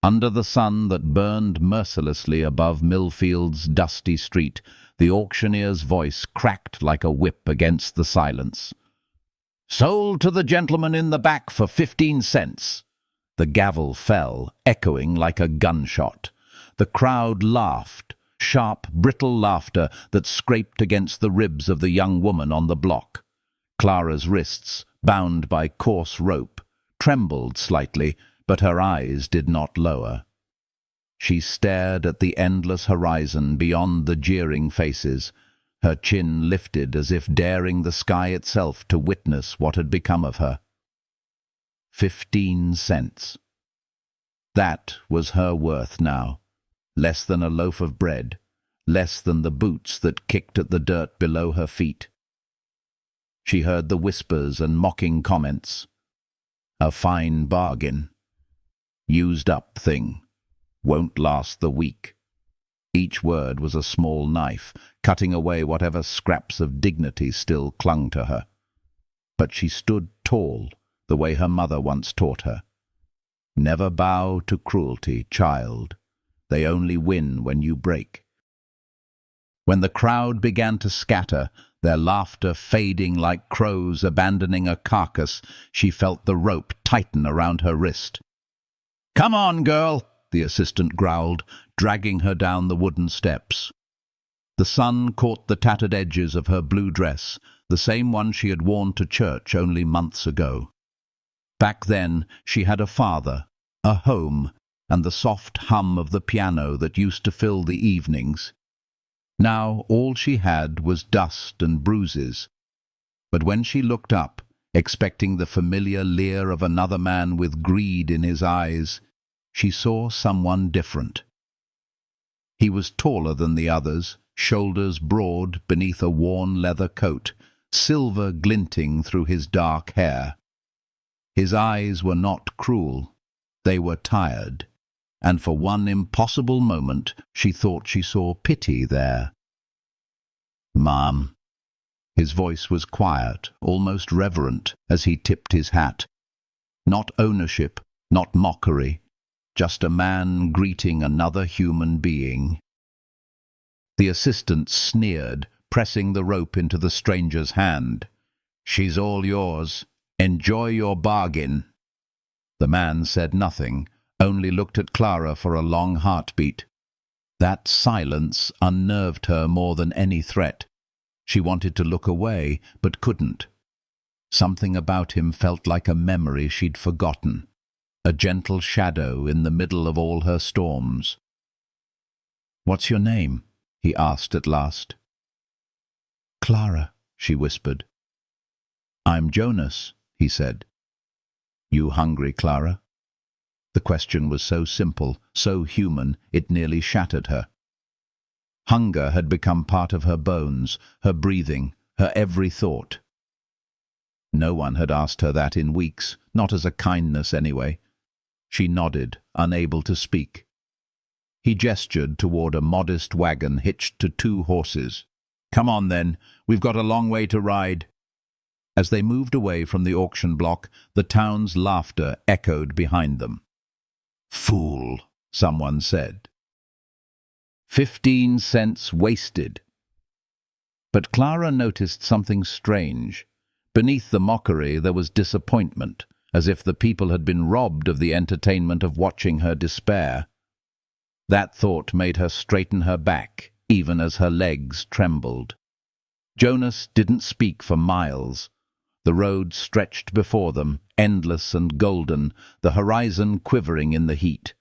Under the sun that burned mercilessly above Millfield's dusty street, the auctioneer's voice cracked like a whip against the silence. "Sold to the gentleman in the back for 15 cents. The gavel fell, echoing like a gunshot. The crowd laughed, sharp, brittle laughter that scraped against the ribs of the young woman on the block. Clara's wrists, bound by coarse rope, trembled slightly, but her eyes did not lower. She stared at the endless horizon beyond the jeering faces, her chin lifted as if daring the sky itself to witness what had become of her. 15 cents. That was her worth now. Less than a loaf of bread, less than the boots that kicked at the dirt below her feet. She heard the whispers and mocking comments. A fine bargain. Used up thing. Won't last the week. Each word was a small knife, cutting away whatever scraps of dignity still clung to her. But she stood tall, the way her mother once taught her. Never bow to cruelty, child. They only win when you break. When the crowd began to scatter, their laughter fading like crows abandoning a carcass, she felt the rope tighten around her wrist. "Come on, girl," the assistant growled, dragging her down the wooden steps. The sun caught the tattered edges of her blue dress, the same one she had worn to church only months ago. Back then, she had a father, a home, and the soft hum of the piano that used to fill the evenings. Now all she had was dust and bruises. But when she looked up, expecting the familiar leer of another man with greed in his eyes, she saw someone different. He was taller than the others, shoulders broad beneath a worn leather coat, silver glinting through his dark hair. His eyes were not cruel, they were tired, and for one impossible moment she thought she saw pity there. "Mom." His voice was quiet, almost reverent, as he tipped his hat. Not ownership, not mockery, just a man greeting another human being. The assistant sneered, pressing the rope into the stranger's hand. "She's all yours. Enjoy your bargain." The man said nothing, only looked at Clara for a long heartbeat. That silence unnerved her more than any threat. She wanted to look away, but couldn't. Something about him felt like a memory she'd forgotten, a gentle shadow in the middle of all her storms. "What's your name?" he asked at last. "Clara," she whispered. "I'm Jonas," he said. "You hungry, Clara?" The question was so simple, so human, it nearly shattered her. Hunger had become part of her bones, her breathing, her every thought. No one had asked her that in weeks, not as a kindness anyway. She nodded, unable to speak. He gestured toward a modest wagon hitched to 2 horses. "Come on then, we've got a long way to ride." As they moved away from the auction block, the town's laughter echoed behind them. "Fool," someone said. 15 cents wasted. But Clara noticed something strange. Beneath the mockery there was disappointment, as if the people had been robbed of the entertainment of watching her despair. That thought made her straighten her back, even as her legs trembled. Jonas didn't speak for miles. The road stretched before them, endless and golden, the horizon quivering in the heat.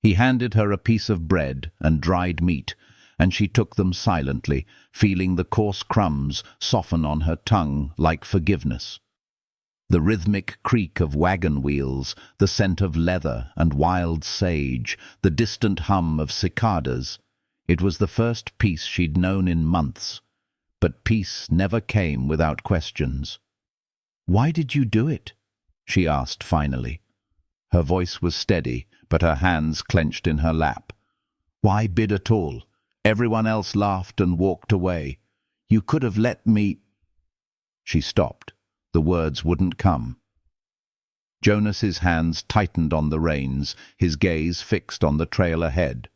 He handed her a piece of bread and dried meat, and she took them silently, feeling the coarse crumbs soften on her tongue like forgiveness. The rhythmic creak of wagon wheels, the scent of leather and wild sage, the distant hum of cicadas. It was the first peace she'd known in months. But peace never came without questions. "Why did you do it?" she asked finally. Her voice was steady, but her hands clenched in her lap. "Why bid at all? Everyone else laughed and walked away. You could have let me—" She stopped. The words wouldn't come. Jonas's hands tightened on the reins, his gaze fixed on the trail ahead.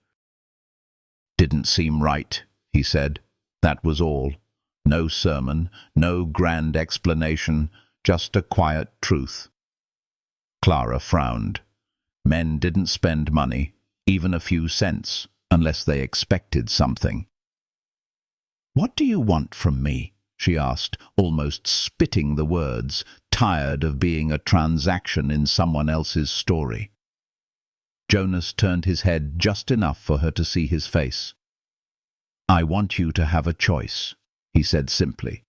"Didn't seem right," he said. That was all. No sermon, no grand explanation, just a quiet truth. Clara frowned. Men didn't spend money, even a few cents, unless they expected something. "What do you want from me?" she asked, almost spitting the words, tired of being a transaction in someone else's story. Jonas turned his head just enough for her to see his face. "I want you to have a choice," he said simply.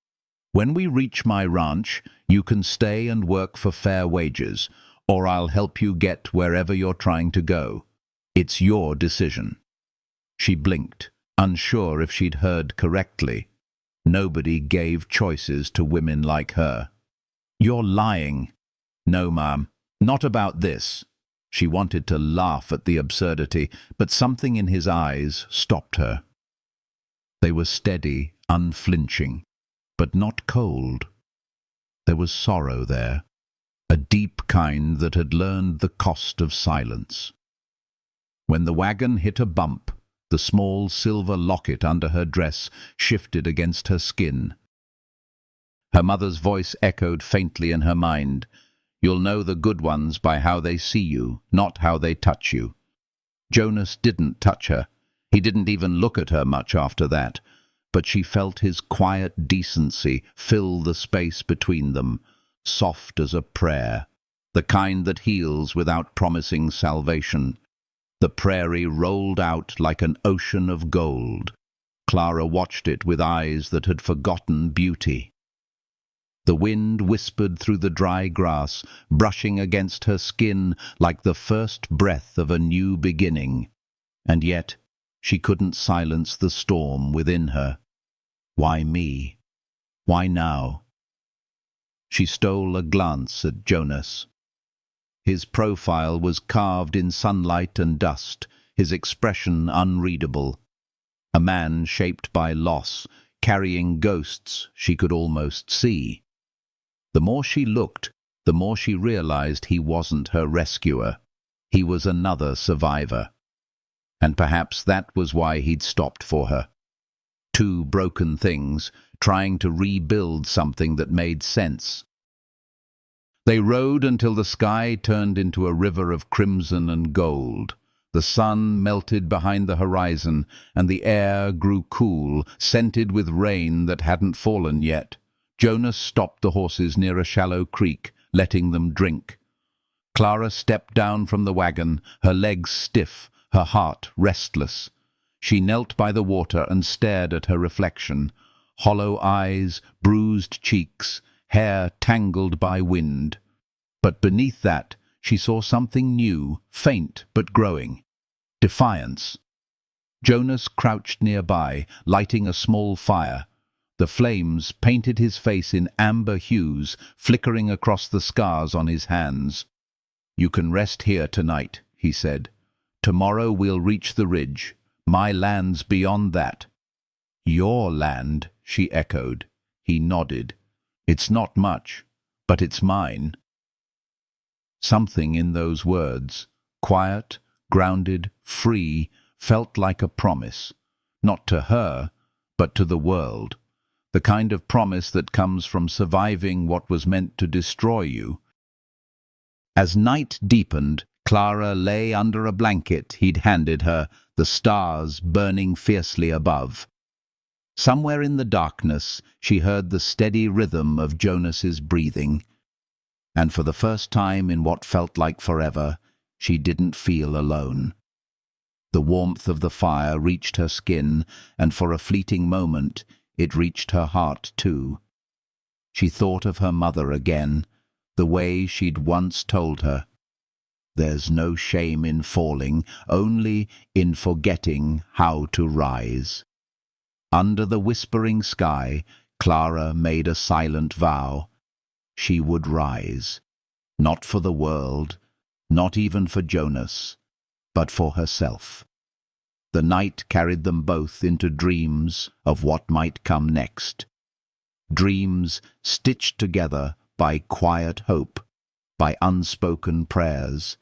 "When we reach my ranch, you can stay and work for fair wages, or I'll help you get wherever you're trying to go. It's your decision." She blinked, unsure if she'd heard correctly. Nobody gave choices to women like her. "You're lying." "No, ma'am, not about this." She wanted to laugh at the absurdity, but something in his eyes stopped her. They were steady, unflinching, but not cold. There was sorrow there, a deep kind that had learned the cost of silence. When the wagon hit a bump, the small silver locket under her dress shifted against her skin. Her mother's voice echoed faintly in her mind. "You'll know the good ones by how they see you, not how they touch you." Jonas didn't touch her. He didn't even look at her much after that, but she felt his quiet decency fill the space between them, soft as a prayer, the kind that heals without promising salvation. The prairie rolled out like an ocean of gold. Clara watched it with eyes that had forgotten beauty. The wind whispered through the dry grass, brushing against her skin like the first breath of a new beginning. And yet, she couldn't silence the storm within her. Why me? Why now? She stole a glance at Jonas. His profile was carved in sunlight and dust, his expression unreadable. A man shaped by loss, carrying ghosts she could almost see. The more she looked, the more she realized he wasn't her rescuer. He was another survivor. And perhaps that was why he'd stopped for her. Two broken things, trying to rebuild something that made sense. They rode until the sky turned into a river of crimson and gold. The sun melted behind the horizon, and the air grew cool, scented with rain that hadn't fallen yet. Jonas stopped the horses near a shallow creek, letting them drink. Clara stepped down from the wagon, her legs stiff, her heart restless. She knelt by the water and stared at her reflection. Hollow eyes, bruised cheeks, hair tangled by wind. But beneath that, she saw something new, faint but growing. Defiance. Jonas crouched nearby, lighting a small fire. The flames painted his face in amber hues, flickering across the scars on his hands. "You can rest here tonight," he said. "Tomorrow we'll reach the ridge. My land's beyond that." "Your land," she echoed. He nodded. "It's not much, but it's mine." Something in those words, quiet, grounded, free, felt like a promise. Not to her, but to the world. The kind of promise that comes from surviving what was meant to destroy you. As night deepened, Clara lay under a blanket he'd handed her, the stars burning fiercely above. Somewhere in the darkness, she heard the steady rhythm of Jonas's breathing. And for the first time in what felt like forever, she didn't feel alone. The warmth of the fire reached her skin, and for a fleeting moment, it reached her heart too. She thought of her mother again, the way she'd once told her. There's no shame in falling, only in forgetting how to rise. Under the whispering sky, Clara made a silent vow. She would rise, not for the world, not even for Jonas, but for herself. The night carried them both into dreams of what might come next. Dreams stitched together by quiet hope, by unspoken prayers,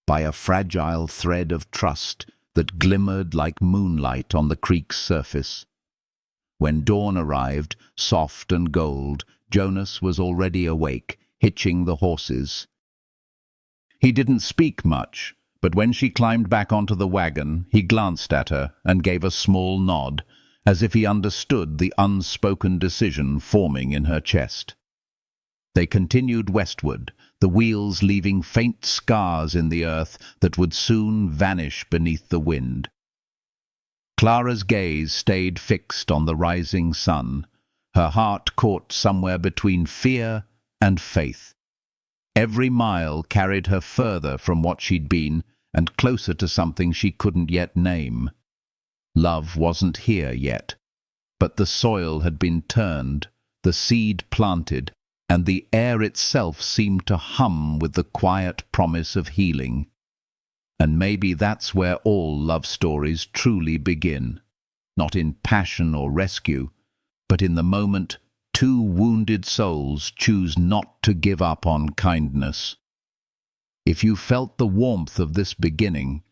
by a fragile thread of trust that glimmered like moonlight on the creek's surface. When dawn arrived, soft and gold, Jonas was already awake, hitching the horses. He didn't speak much, but when she climbed back onto the wagon, he glanced at her and gave a small nod, as if he understood the unspoken decision forming in her chest. They continued westward, the wheels leaving faint scars in the earth that would soon vanish beneath the wind. Clara's gaze stayed fixed on the rising sun, her heart caught somewhere between fear and faith. Every mile carried her further from what she'd been and closer to something she couldn't yet name. Love wasn't here yet, but the soil had been turned, the seed planted, and the air itself seemed to hum with the quiet promise of healing. And maybe that's where all love stories truly begin, not in passion or rescue, but in the moment two wounded souls choose not to give up on kindness. If you felt the warmth of this beginning,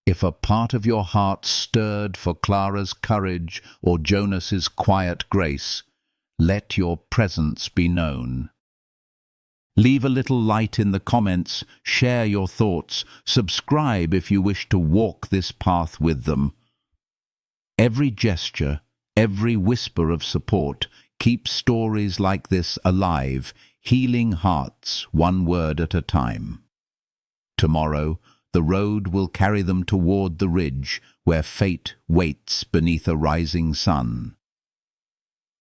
if a part of your heart stirred for Clara's courage or Jonas's quiet grace, let your presence be known. Leave a little light in the comments, share your thoughts, subscribe if you wish to walk this path with them. Every gesture, every whisper of support keeps stories like this alive, healing hearts one word at a time. Tomorrow, the road will carry them toward the ridge where fate waits beneath a rising sun.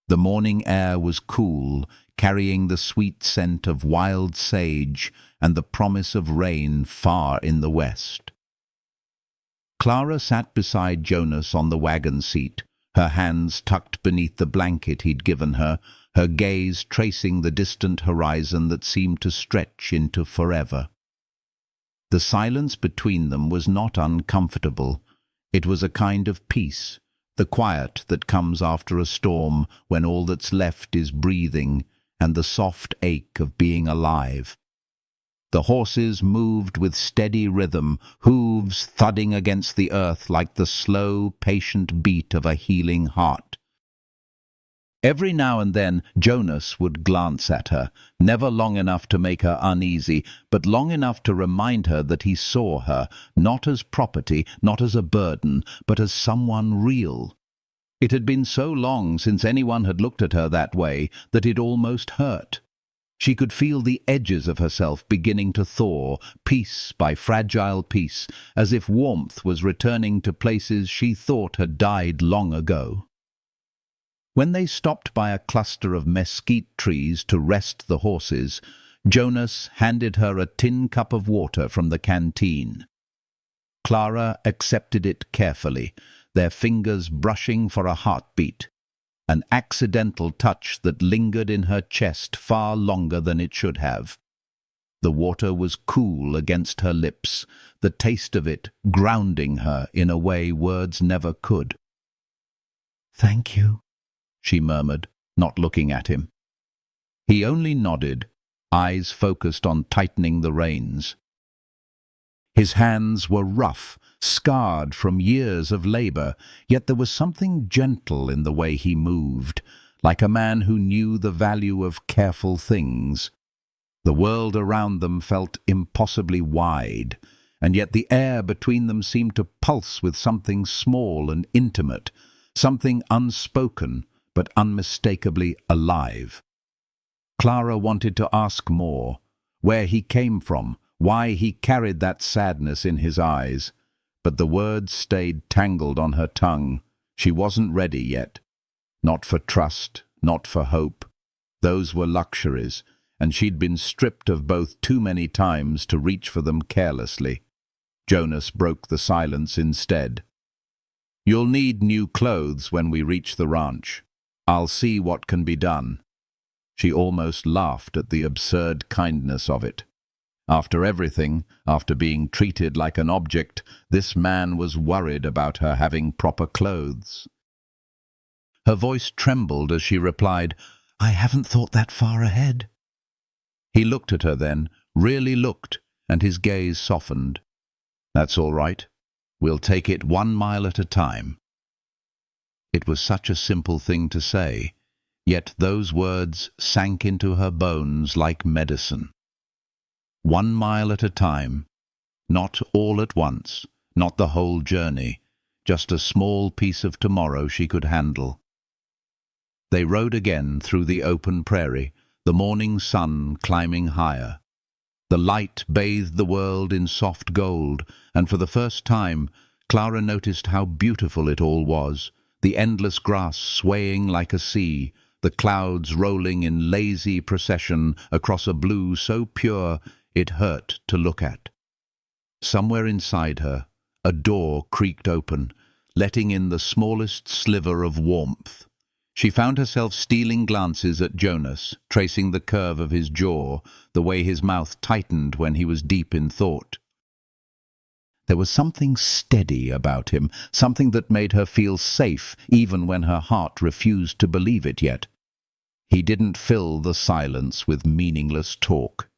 The morning air was cool, carrying the sweet scent of wild sage and the promise of rain far in the west. Clara sat beside Jonas on the wagon seat, her hands tucked beneath the blanket he'd given her, her gaze tracing the distant horizon that seemed to stretch into forever. The silence between them was not uncomfortable. It was a kind of peace, the quiet that comes after a storm when all that's left is breathing and the soft ache of being alive. The horses moved with steady rhythm, hooves thudding against the earth like the slow, patient beat of a healing heart. Every now and then Jonas would glance at her, never long enough to make her uneasy, but long enough to remind her that he saw her, not as property, not as a burden, but as someone real. It had been so long since anyone had looked at her that way that it almost hurt. She could feel the edges of herself beginning to thaw, piece by fragile piece, as if warmth was returning to places she thought had died long ago. When they stopped by a cluster of mesquite trees to rest the horses, Jonas handed her a tin cup of water from the canteen. Clara accepted it carefully, their fingers brushing for a heartbeat, an accidental touch that lingered in her chest far longer than it should have. The water was cool against her lips, the taste of it grounding her in a way words never could. "Thank you," she murmured, not looking at him. He only nodded, eyes focused on tightening the reins. His hands were rough, scarred from years of labor, yet there was something gentle in the way he moved, like a man who knew the value of careful things. The world around them felt impossibly wide, and yet the air between them seemed to pulse with something small and intimate, something unspoken but unmistakably alive. Clara wanted to ask more, where he came from, why he carried that sadness in his eyes, but the words stayed tangled on her tongue. She wasn't ready yet. Not for trust, not for hope. Those were luxuries, and she'd been stripped of both too many times to reach for them carelessly. Jonas broke the silence instead. "You'll need new clothes when we reach the ranch. I'll see what can be done." She almost laughed at the absurd kindness of it. After everything, after being treated like an object, this man was worried about her having proper clothes. Her voice trembled as she replied, "I haven't thought that far ahead." He looked at her then, really looked, and his gaze softened. "That's all right. We'll take it 1 mile at a time." It was such a simple thing to say, yet those words sank into her bones like medicine. 1 mile at a time, not all at once, not the whole journey, just a small piece of tomorrow she could handle. They rode again through the open prairie, the morning sun climbing higher. The light bathed the world in soft gold, and for the first time Clara noticed how beautiful it all was, the endless grass swaying like a sea, the clouds rolling in lazy procession across a blue so pure it hurt to look at. Somewhere inside her, a door creaked open, letting in the smallest sliver of warmth. She found herself stealing glances at Jonas, tracing the curve of his jaw, the way his mouth tightened when he was deep in thought. There was something steady about him, something that made her feel safe even when her heart refused to believe it yet. He didn't fill the silence with meaningless talk.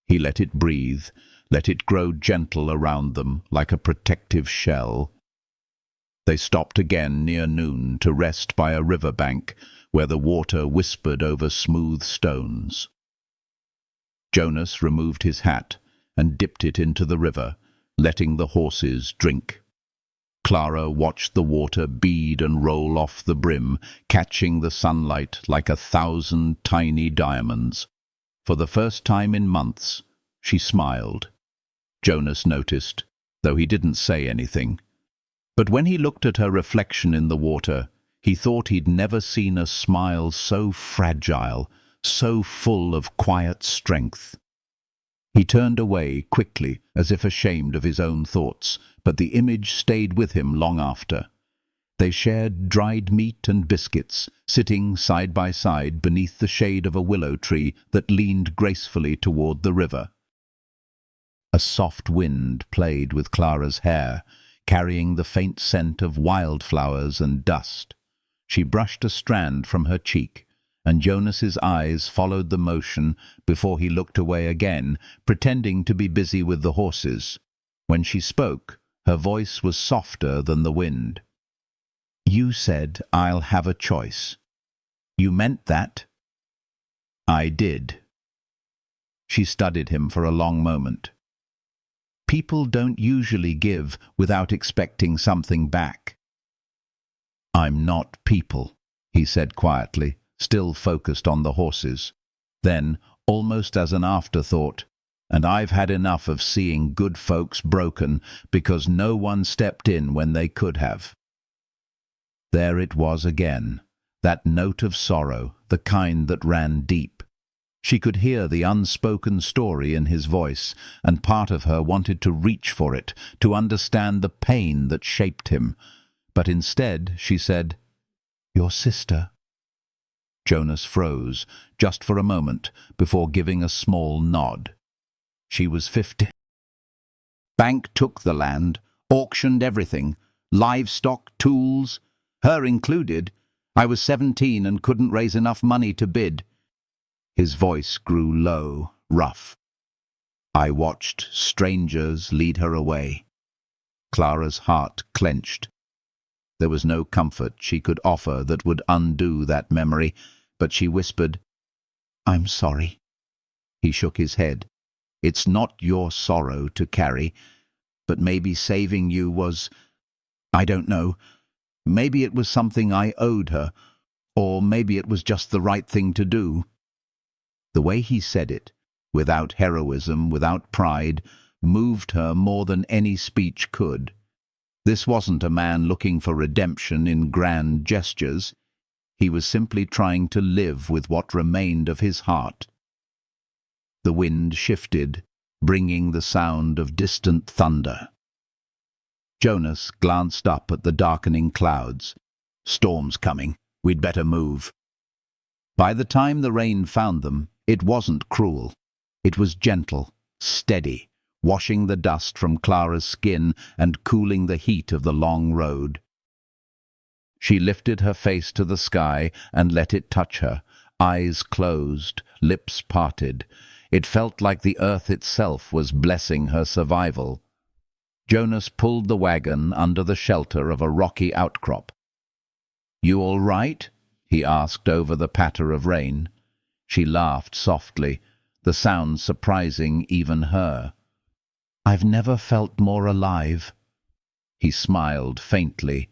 He let it breathe, let it grow gentle around them like a protective shell. They stopped again near noon to rest by a river bank where the water whispered over smooth stones. Jonas removed his hat and dipped it into the river, letting the horses drink. Clara watched the water bead and roll off the brim, catching the sunlight like 1,000 tiny diamonds. For the first time in months, she smiled. Jonas noticed, though he didn't say anything. But when he looked at her reflection in the water, he thought he'd never seen a smile so fragile, so full of quiet strength. He turned away quickly, as if ashamed of his own thoughts, but the image stayed with him long after. They shared dried meat and biscuits, sitting side by side beneath the shade of a willow tree that leaned gracefully toward the river. A soft wind played with Clara's hair, carrying the faint scent of wildflowers and dust. She brushed a strand from her cheek, and Jonas's eyes followed the motion before he looked away again, pretending to be busy with the horses. When she spoke, her voice was softer than the wind. "You said I'll have a choice. You meant that?" "I did." She studied him for a long moment. "People don't usually give without expecting something back." "I'm not people," he said quietly, still focused on the horses. Then, almost as an afterthought, "And I've had enough of seeing good folks broken because no one stepped in when they could have." There it was again, that note of sorrow, the kind that ran deep. She could hear the unspoken story in his voice, and part of her wanted to reach for it, to understand the pain that shaped him. But instead she said, "Your sister." Jonas froze, just for a moment, before giving a small nod. She was 50. Bank took the land, auctioned everything, livestock, tools, her included. I was 17 and couldn't raise enough money to bid. His voice grew low, rough. I watched strangers lead her away. Clara's heart clenched. There was no comfort she could offer that would undo that memory, but she whispered, "I'm sorry." He shook his head. "It's not your sorrow to carry, but maybe saving you was, I don't know, maybe it was something I owed her, or maybe it was just the right thing to do." The way he said it, without heroism, without pride, moved her more than any speech could. This wasn't a man looking for redemption in grand gestures. He was simply trying to live with what remained of his heart. The wind shifted, bringing the sound of distant thunder. Jonas glanced up at the darkening clouds. "Storm's coming. We'd better move." By the time the rain found them, it wasn't cruel. It was gentle, steady, washing the dust from Clara's skin and cooling the heat of the long road. She lifted her face to the sky and let it touch her, eyes closed, lips parted. It felt like the earth itself was blessing her survival. Jonas pulled the wagon under the shelter of a rocky outcrop. "You all right?" he asked over the patter of rain. She laughed softly, the sound surprising even her. "I've never felt more alive." He smiled faintly,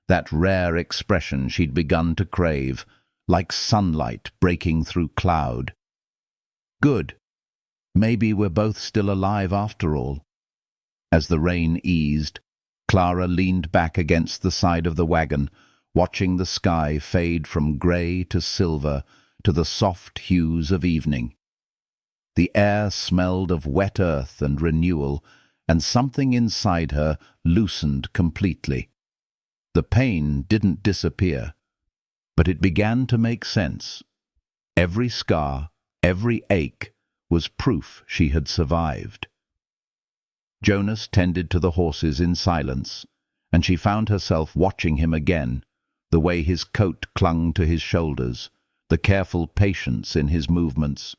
that rare expression she'd begun to crave, like sunlight breaking through cloud. "Good. Maybe we're both still alive after all." As the rain eased, Clara leaned back against the side of the wagon, watching the sky fade from grey to silver to the soft hues of evening. The air smelled of wet earth and renewal, and something inside her loosened completely. The pain didn't disappear, but it began to make sense. Every scar, every ache, was proof she had survived. Jonas tended to the horses in silence, and she found herself watching him again, the way his coat clung to his shoulders, the careful patience in his movements.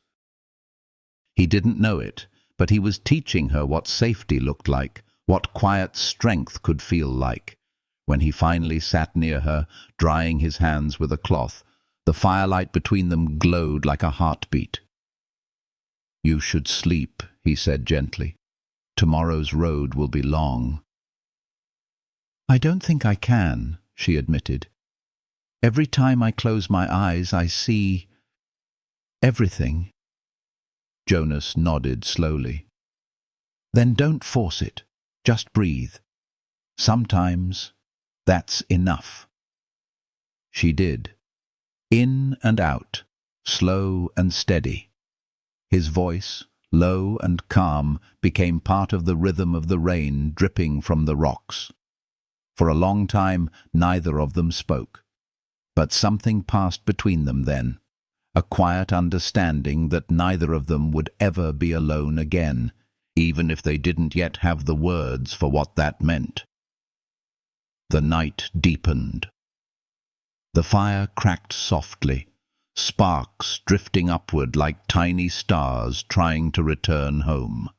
He didn't know it, but he was teaching her what safety looked like, what quiet strength could feel like. When he finally sat near her, drying his hands with a cloth, the firelight between them glowed like a heartbeat. "You should sleep," he said gently. "Tomorrow's road will be long." "I don't think I can," she admitted. "Every time I close my eyes, I see everything." Jonas nodded slowly. "Then don't force it. Just breathe. Sometimes that's enough." She did. In and out, slow and steady. His voice, low and calm, became part of the rhythm of the rain dripping from the rocks. For a long time, neither of them spoke. But something passed between them then, a quiet understanding that neither of them would ever be alone again, even if they didn't yet have the words for what that meant. The night deepened. The fire cracked softly, sparks drifting upward like tiny stars trying to return home.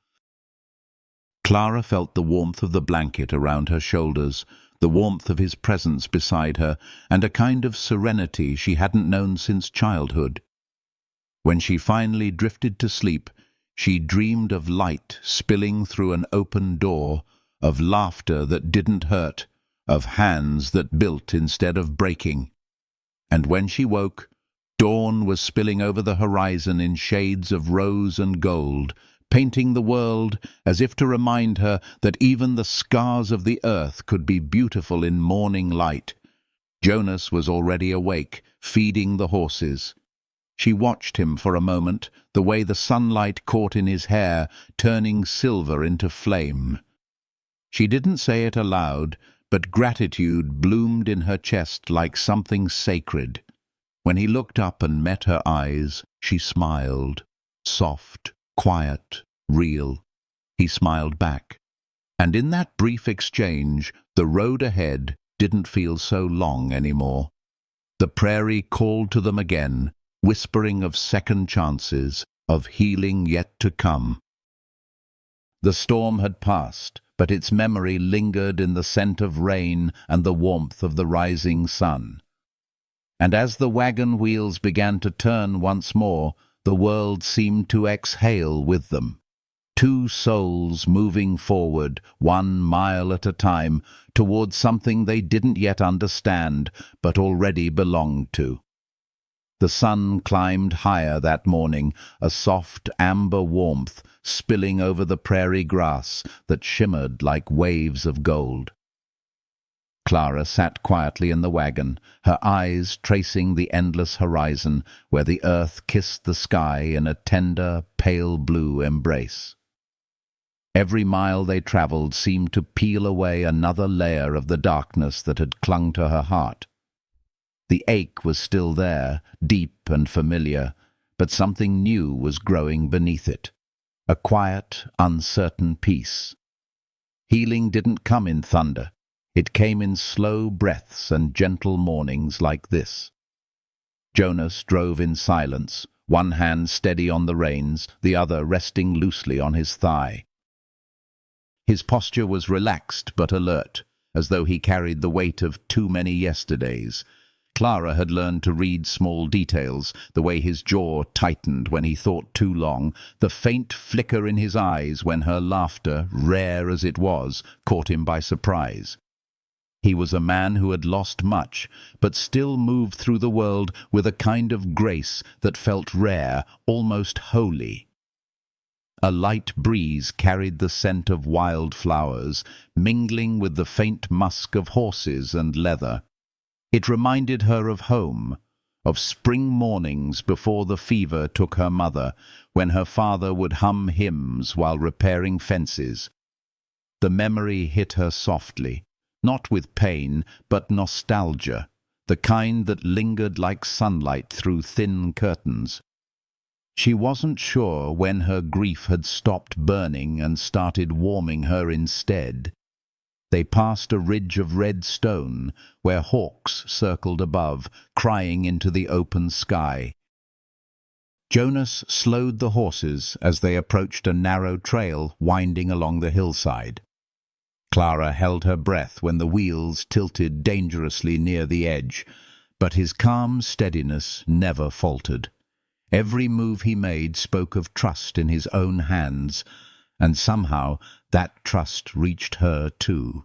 Clara felt the warmth of the blanket around her shoulders, the warmth of his presence beside her, and a kind of serenity she hadn't known since childhood. When she finally drifted to sleep, she dreamed of light spilling through an open door, of laughter that didn't hurt, of hands that built instead of breaking. And when she woke, dawn was spilling over the horizon in shades of rose and gold, painting the world as if to remind her that even the scars of the earth could be beautiful in morning light. Jonas was already awake, feeding the horses. She watched him for a moment, the way the sunlight caught in his hair, turning silver into flame. She didn't say it aloud, but gratitude bloomed in her chest like something sacred. When he looked up and met her eyes, she smiled, soft, quiet, real. He smiled back. And in that brief exchange, the road ahead didn't feel so long anymore. The prairie called to them again, whispering of second chances, of healing yet to come. The storm had passed, but its memory lingered in the scent of rain and the warmth of the rising sun. And as the wagon wheels began to turn once more, the world seemed to exhale with them. Two souls moving forward, 1 mile at a time, towards something they didn't yet understand, but already belonged to. The sun climbed higher that morning, a soft amber warmth spilling over the prairie grass that shimmered like waves of gold. Clara sat quietly in the wagon, her eyes tracing the endless horizon where the earth kissed the sky in a tender, pale blue embrace. Every mile they travelled seemed to peel away another layer of the darkness that had clung to her heart. The ache was still there, deep and familiar, but something new was growing beneath it. A quiet, uncertain peace. Healing didn't come in thunder. It came in slow breaths and gentle mornings like this. Jonas drove in silence, one hand steady on the reins, the other resting loosely on his thigh. His posture was relaxed but alert, as though he carried the weight of too many yesterdays. Clara had learned to read small details, the way his jaw tightened when he thought too long, the faint flicker in his eyes when her laughter, rare as it was, caught him by surprise. He was a man who had lost much, but still moved through the world with a kind of grace that felt rare, almost holy. A light breeze carried the scent of wild flowers, mingling with the faint musk of horses and leather. It reminded her of home, of spring mornings before the fever took her mother, when her father would hum hymns while repairing fences. The memory hit her softly, not with pain, but nostalgia, the kind that lingered like sunlight through thin curtains. She wasn't sure when her grief had stopped burning and started warming her instead. They passed a ridge of red stone, where hawks circled above, crying into the open sky. Jonas slowed the horses as they approached a narrow trail winding along the hillside. Clara held her breath when the wheels tilted dangerously near the edge, but his calm steadiness never faltered. Every move he made spoke of trust in his own hands, and somehow that trust reached her too.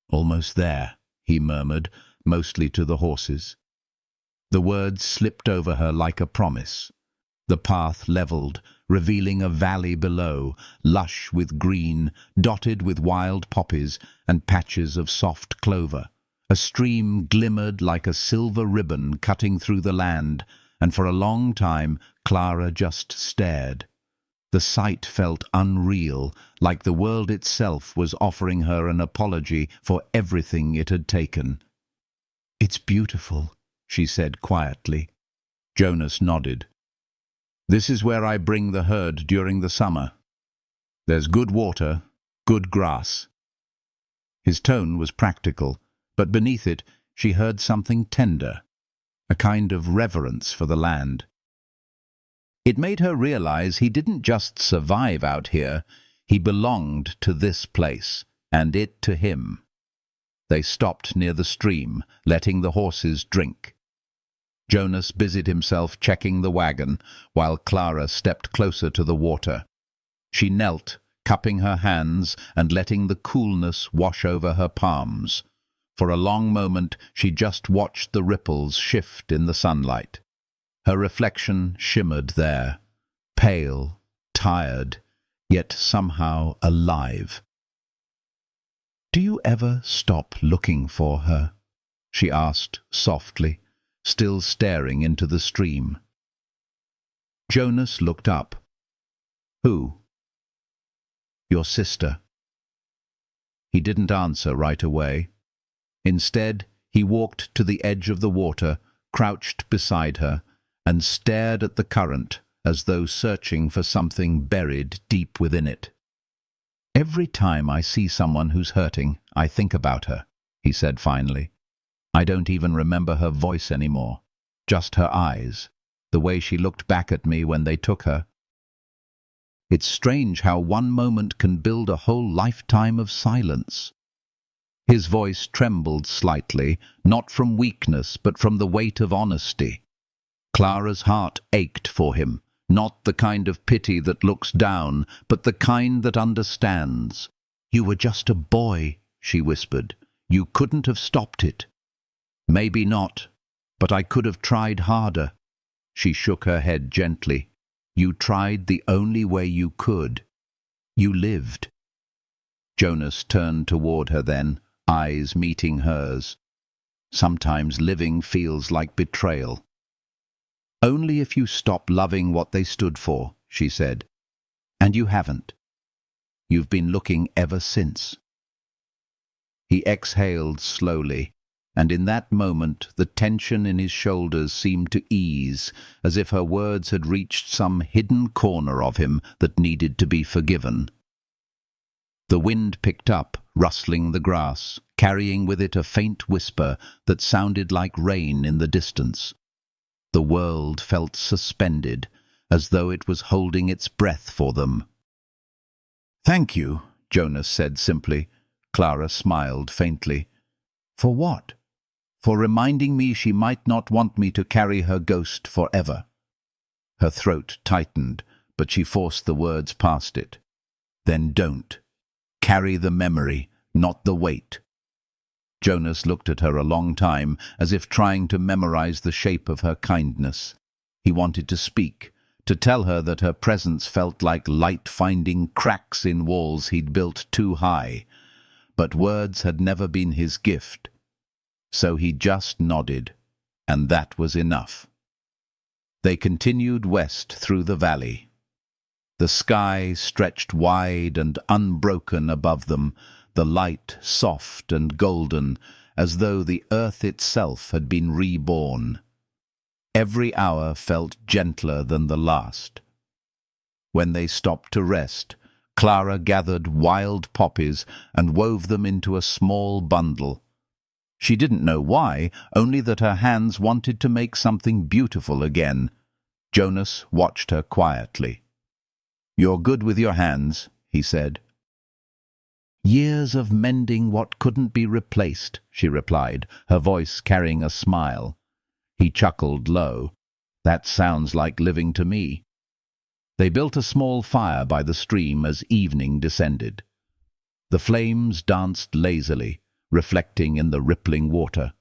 "Almost there," he murmured, mostly to the horses. The words slipped over her like a promise. The path levelled, revealing a valley below, lush with green, dotted with wild poppies and patches of soft clover. A stream glimmered like a silver ribbon cutting through the land, and for a long time Clara just stared. The sight felt unreal, like the world itself was offering her an apology for everything it had taken. "It's beautiful," she said quietly. Jonas nodded. "This is where I bring the herd during the summer. There's good water, good grass." His tone was practical, but beneath it she heard something tender, a kind of reverence for the land. It made her realize he didn't just survive out here, he belonged to this place, and it to him. They stopped near the stream, letting the horses drink. Jonas busied himself checking the wagon, while Clara stepped closer to the water. She knelt, cupping her hands and letting the coolness wash over her palms. For a long moment she just watched the ripples shift in the sunlight. Her reflection shimmered there, pale, tired, yet somehow alive. "Do you ever stop looking for her?" she asked softly, still staring into the stream. Jonas looked up. "Who?" "Your sister." He didn't answer right away. Instead, he walked to the edge of the water, crouched beside her, and stared at the current as though searching for something buried deep within it. "Every time I see someone who's hurting, I think about her," he said finally. "I don't even remember her voice anymore, just her eyes, the way she looked back at me when they took her. It's strange how one moment can build a whole lifetime of silence." His voice trembled slightly, not from weakness but from the weight of honesty. Clara's heart ached for him, not the kind of pity that looks down, but the kind that understands. "You were just a boy," she whispered. "You couldn't have stopped it." "Maybe not, but I could have tried harder." She shook her head gently. "You tried the only way you could. You lived." Jonas turned toward her then, eyes meeting hers. "Sometimes living feels like betrayal." "Only if you stop loving what they stood for," she said. "And you haven't. You've been looking ever since." He exhaled slowly, and in that moment the tension in his shoulders seemed to ease, as if her words had reached some hidden corner of him that needed to be forgiven. The wind picked up, rustling the grass, carrying with it a faint whisper that sounded like rain in the distance. The world felt suspended, as though it was holding its breath for them. "Thank you," Jonas said simply. Clara smiled faintly. "For what?" "For reminding me she might not want me to carry her ghost forever." Her throat tightened, but she forced the words past it. "Then don't. Carry the memory, not the weight." Jonas looked at her a long time, as if trying to memorize the shape of her kindness. He wanted to speak, to tell her that her presence felt like light finding cracks in walls he'd built too high. But words had never been his gift. So he just nodded, and that was enough. They continued west through the valley. The sky stretched wide and unbroken above them, the light soft and golden, as though the earth itself had been reborn. Every hour felt gentler than the last. When they stopped to rest, Clara gathered wild poppies and wove them into a small bundle. She didn't know why, only that her hands wanted to make something beautiful again. Jonas watched her quietly. "You're good with your hands," he said. "Years of mending what couldn't be replaced," she replied, her voice carrying a smile. He chuckled low. "That sounds like living to me." They built a small fire by the stream as evening descended. The flames danced lazily, reflecting in the rippling water.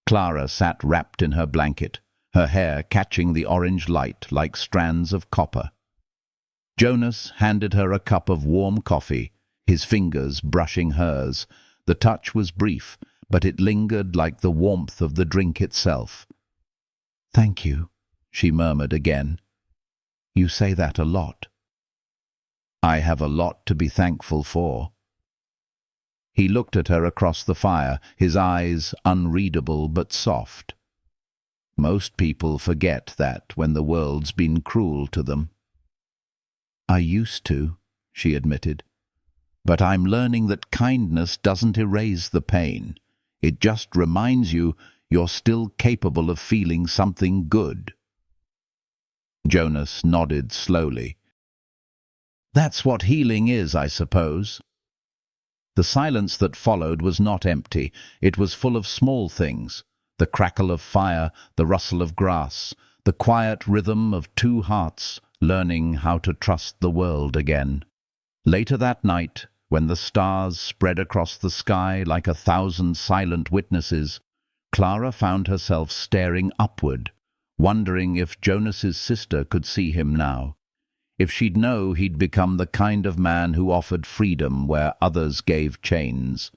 Clara sat wrapped in her blanket, her hair catching the orange light like strands of copper. Jonas handed her a cup of warm coffee, his fingers brushing hers. The touch was brief, but it lingered like the warmth of the drink itself. "Thank you," she murmured again. "You say that a lot." "I have a lot to be thankful for." He looked at her across the fire, his eyes unreadable but soft. "Most people forget that when the world's been cruel to them." "I used to," she admitted. "But I'm learning that kindness doesn't erase the pain. It just reminds you you're still capable of feeling something good." Jonas nodded slowly. "That's what healing is, I suppose." The silence that followed was not empty. It was full of small things: the crackle of fire, the rustle of grass, the quiet rhythm of two hearts learning how to trust the world again. Later that night, when the stars spread across the sky like 1,000 silent witnesses, Clara found herself staring upward, wondering if Jonas's sister could see him now. If she'd know he'd become the kind of man who offered freedom where others gave chains.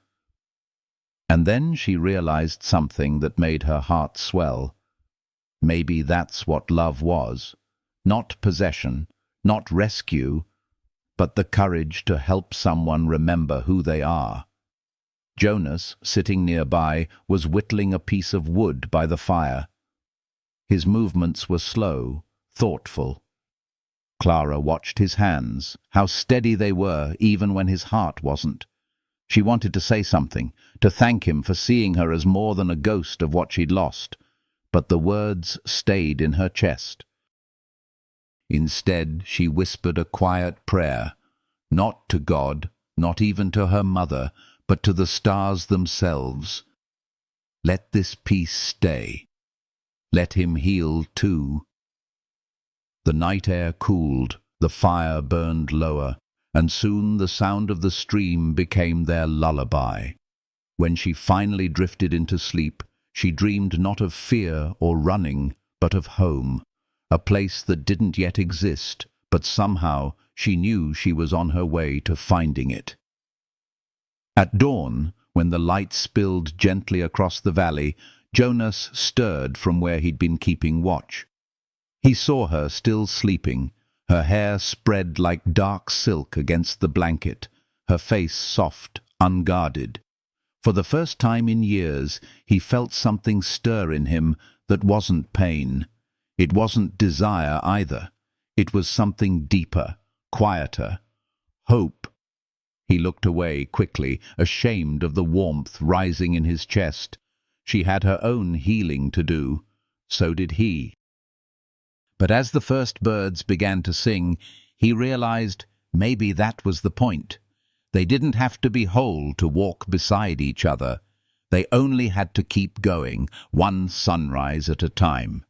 And then she realized something that made her heart swell. Maybe that's what love was. Not possession, not rescue, but the courage to help someone remember who they are. Jonas, sitting nearby, was whittling a piece of wood by the fire. His movements were slow, thoughtful. Clara watched his hands, how steady they were even when his heart wasn't. She wanted to say something, to thank him for seeing her as more than a ghost of what she'd lost, but the words stayed in her chest. Instead, she whispered a quiet prayer, not to God, not even to her mother, but to the stars themselves. Let this peace stay. Let him heal too. The night air cooled, the fire burned lower, and soon the sound of the stream became their lullaby. When she finally drifted into sleep, she dreamed not of fear or running, but of home, a place that didn't yet exist, but somehow she knew she was on her way to finding it. At dawn, when the light spilled gently across the valley, Jonas stirred from where he'd been keeping watch. He saw her still sleeping, her hair spread like dark silk against the blanket, her face soft, unguarded. For the first time in years, he felt something stir in him that wasn't pain. It wasn't desire either. It was something deeper, quieter. Hope. He looked away quickly, ashamed of the warmth rising in his chest. She had her own healing to do. So did he. But as the first birds began to sing, he realized maybe that was the point. They didn't have to be whole to walk beside each other. They only had to keep going, one sunrise at a time.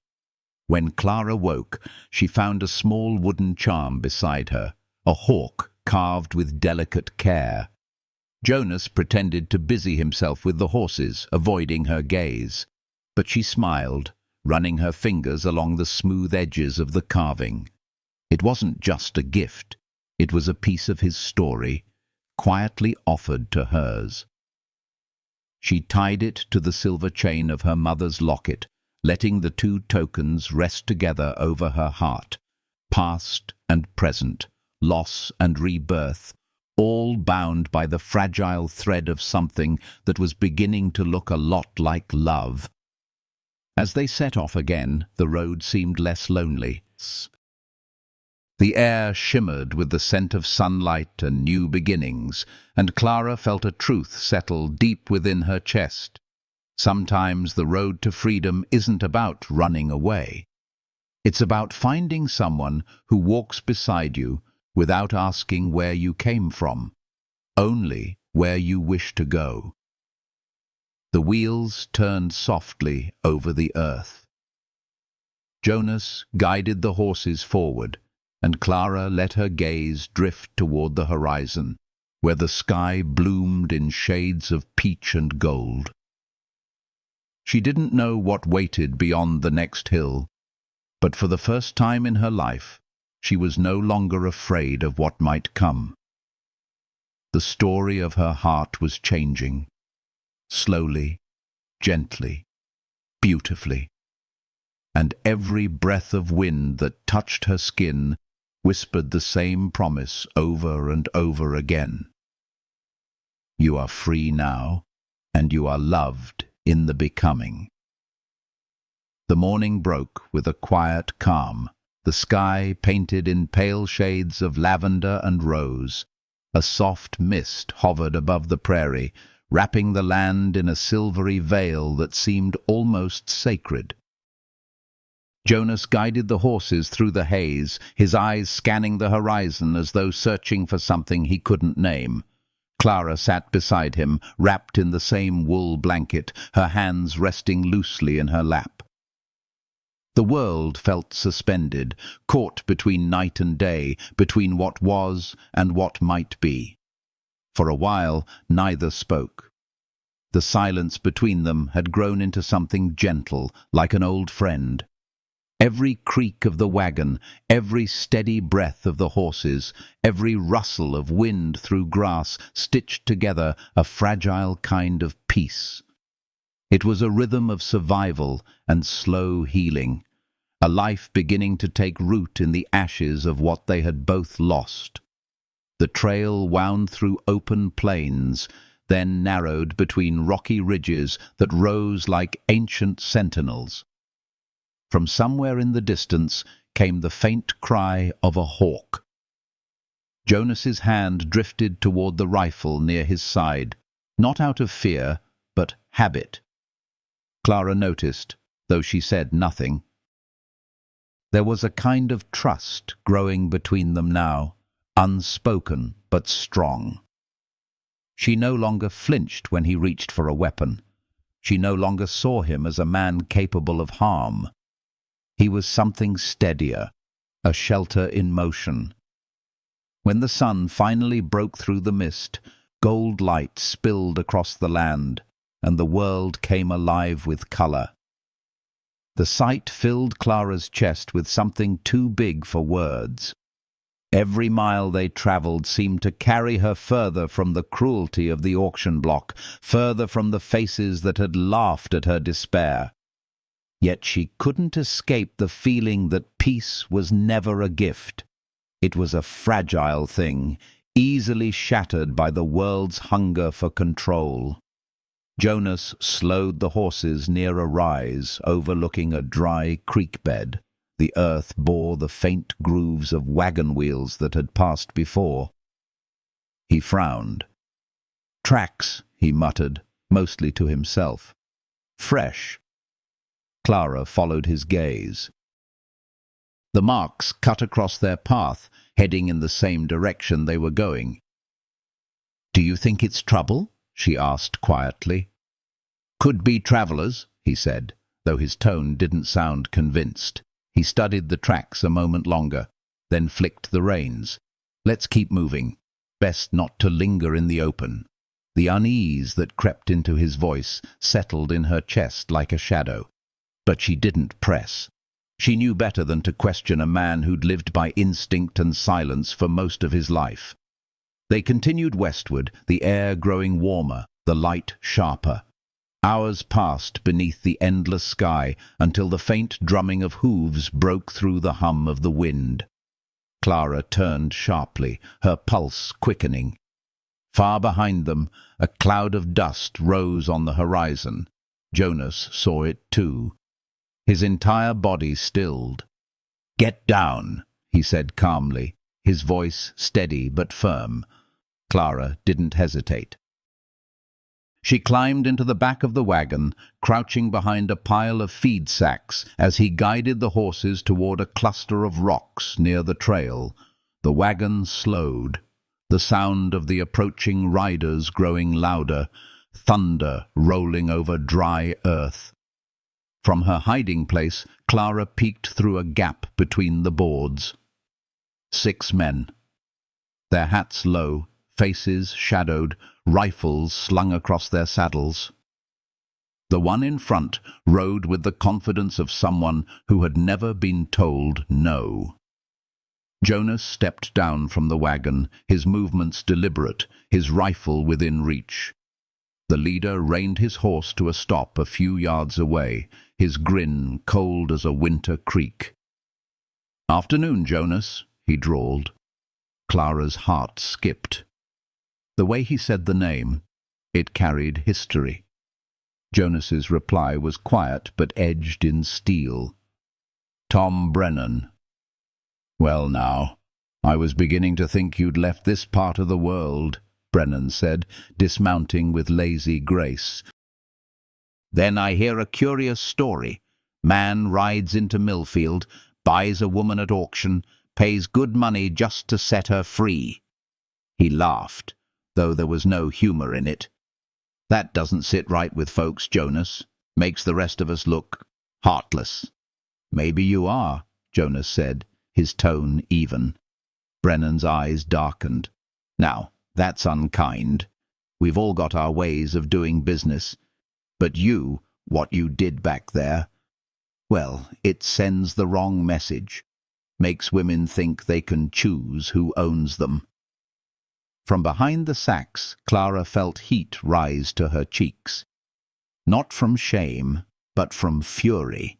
When Clara woke, she found a small wooden charm beside her, a hawk carved with delicate care. Jonas pretended to busy himself with the horses, avoiding her gaze. But she smiled, running her fingers along the smooth edges of the carving. It wasn't just a gift. It was a piece of his story, quietly offered to hers. She tied it to the silver chain of her mother's locket, letting the two tokens rest together over her heart. Past and present, loss and rebirth, all bound by the fragile thread of something that was beginning to look a lot like love. As they set off again, the road seemed less lonely. The air shimmered with the scent of sunlight and new beginnings, and Clara felt a truth settle deep within her chest. Sometimes the road to freedom isn't about running away. It's about finding someone who walks beside you without asking where you came from, only where you wish to go. The wheels turned softly over the earth. Jonas guided the horses forward, and Clara let her gaze drift toward the horizon, where the sky bloomed in shades of peach and gold. She didn't know what waited beyond the next hill, but for the first time in her life, she was no longer afraid of what might come. The story of her heart was changing, slowly, gently, beautifully, and every breath of wind that touched her skin whispered the same promise over and over again. You are free now, and you are loved in the becoming. The morning broke with a quiet calm, the sky painted in pale shades of lavender and rose. A soft mist hovered above the prairie, wrapping the land in a silvery veil that seemed almost sacred. Jonas guided the horses through the haze, his eyes scanning the horizon as though searching for something he couldn't name. Clara sat beside him, wrapped in the same wool blanket, her hands resting loosely in her lap. The world felt suspended, caught between night and day, between what was and what might be. For a while, neither spoke. The silence between them had grown into something gentle, like an old friend. Every creak of the wagon, every steady breath of the horses, every rustle of wind through grass stitched together a fragile kind of peace. It was a rhythm of survival and slow healing, a life beginning to take root in the ashes of what they had both lost. The trail wound through open plains, then narrowed between rocky ridges that rose like ancient sentinels. From somewhere in the distance came the faint cry of a hawk. Jonas's hand drifted toward the rifle near his side, not out of fear, but habit. Clara noticed, though she said nothing. There was a kind of trust growing between them now, unspoken but strong. She no longer flinched when he reached for a weapon. She no longer saw him as a man capable of harm. He was something steadier, a shelter in motion. When the sun finally broke through the mist, gold light spilled across the land, and the world came alive with color. The sight filled Clara's chest with something too big for words. Every mile they traveled seemed to carry her further from the cruelty of the auction block, further from the faces that had laughed at her despair. Yet she couldn't escape the feeling that peace was never a gift. It was a fragile thing, easily shattered by the world's hunger for control. Jonas slowed the horses near a rise overlooking a dry creek bed. The earth bore the faint grooves of wagon wheels that had passed before. He frowned. Tracks, he muttered, mostly to himself. Fresh. Clara followed his gaze. The marks cut across their path, heading in the same direction they were going. "Do you think it's trouble?" she asked quietly. "Could be travellers," he said, though his tone didn't sound convinced. He studied the tracks a moment longer, then flicked the reins. "Let's keep moving. Best not to linger in the open." The unease that crept into his voice settled in her chest like a shadow. But she didn't press. She knew better than to question a man who'd lived by instinct and silence for most of his life. They continued westward, the air growing warmer, the light sharper. Hours passed beneath the endless sky until the faint drumming of hooves broke through the hum of the wind. Clara turned sharply, her pulse quickening. Far behind them, a cloud of dust rose on the horizon. Jonas saw it too. His entire body stilled. "Get down," he said calmly, his voice steady but firm. Clara didn't hesitate. She climbed into the back of the wagon, crouching behind a pile of feed sacks as he guided the horses toward a cluster of rocks near the trail. The wagon slowed, the sound of the approaching riders growing louder, thunder rolling over dry earth. From her hiding place, Clara peeked through a gap between the boards. 6 men. Their hats low, faces shadowed, rifles slung across their saddles. The one in front rode with the confidence of someone who had never been told no. Jonas stepped down from the wagon, his movements deliberate, his rifle within reach. The leader reined his horse to a stop a few yards away, his grin cold as a winter creek. "Afternoon, Jonas," he drawled. Clara's heart skipped. The way he said the name, it carried history. Jonas's reply was quiet but edged in steel. "Tom Brennan." "Well now, I was beginning to think you'd left this part of the world," Brennan said, dismounting with lazy grace. "Then I hear a curious story. Man rides into Millfield, buys a woman at auction, pays good money just to set her free." He laughed, though there was no humor in it. "That doesn't sit right with folks, Jonas. Makes the rest of us look heartless." "Maybe you are," Jonas said, his tone even. Brennan's eyes darkened. "Now, that's unkind. We've all got our ways of doing business. But what you did back there, well, it sends the wrong message. Makes women think they can choose who owns them." From behind the sacks, Clara felt heat rise to her cheeks. Not from shame, but from fury.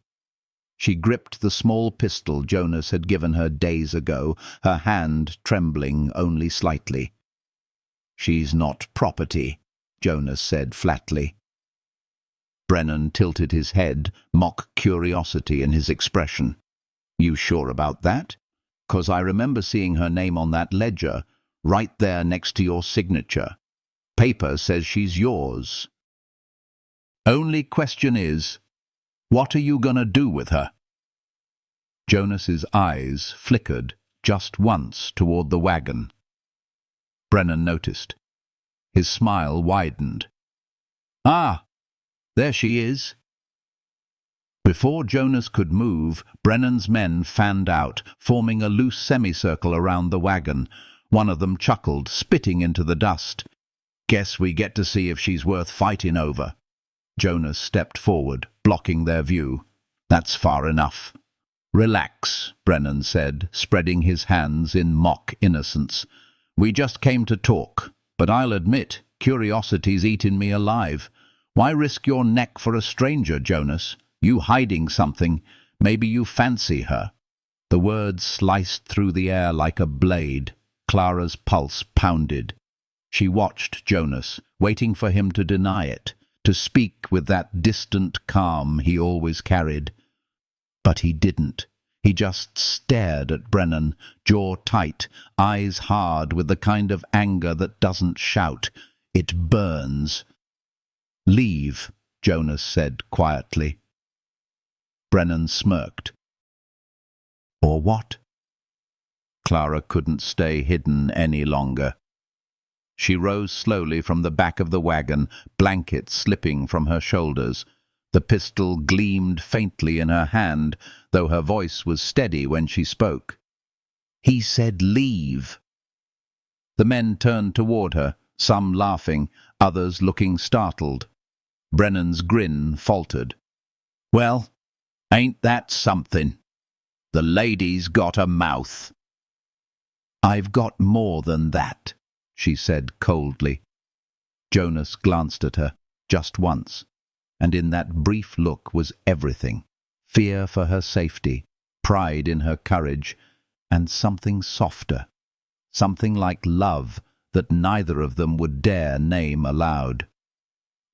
She gripped the small pistol Jonas had given her days ago, her hand trembling only slightly. "She's not property," Jonas said flatly. Brennan tilted his head, mock curiosity in his expression. "You sure about that? 'Cause I remember seeing her name on that ledger, right there next to your signature. Paper says she's yours. Only question is, what are you gonna do with her?" Jonas's eyes flickered just once toward the wagon. Brennan noticed. His smile widened. "Ah, there she is." Before Jonas could move, Brennan's men fanned out, forming a loose semicircle around the wagon. One of them chuckled, spitting into the dust. "Guess we get to see if she's worth fighting over." Jonas stepped forward, blocking their view. "That's far enough." "Relax," Brennan said, spreading his hands in mock innocence. "We just came to talk, but I'll admit, curiosity's eating me alive. Why risk your neck for a stranger, Jonas? You hiding something. Maybe you fancy her." The words sliced through the air like a blade. Clara's pulse pounded. She watched Jonas, waiting for him to deny it, to speak with that distant calm he always carried. But he didn't. He just stared at Brennan, jaw tight, eyes hard with the kind of anger that doesn't shout. It burns. "Leave," Jonas said quietly. Brennan smirked. Or what? Clara couldn't stay hidden any longer. She rose slowly from the back of the wagon, blanket slipping from her shoulders. The pistol gleamed faintly in her hand, though her voice was steady when she spoke. He said leave. The men turned toward her, some laughing, others looking startled. Brennan's grin faltered. Well, ain't that something? The lady's got a mouth. I've got more than that, she said coldly. Jonas glanced at her, just once, and in that brief look was everything. Fear for her safety, pride in her courage, and something softer, something like love that neither of them would dare name aloud.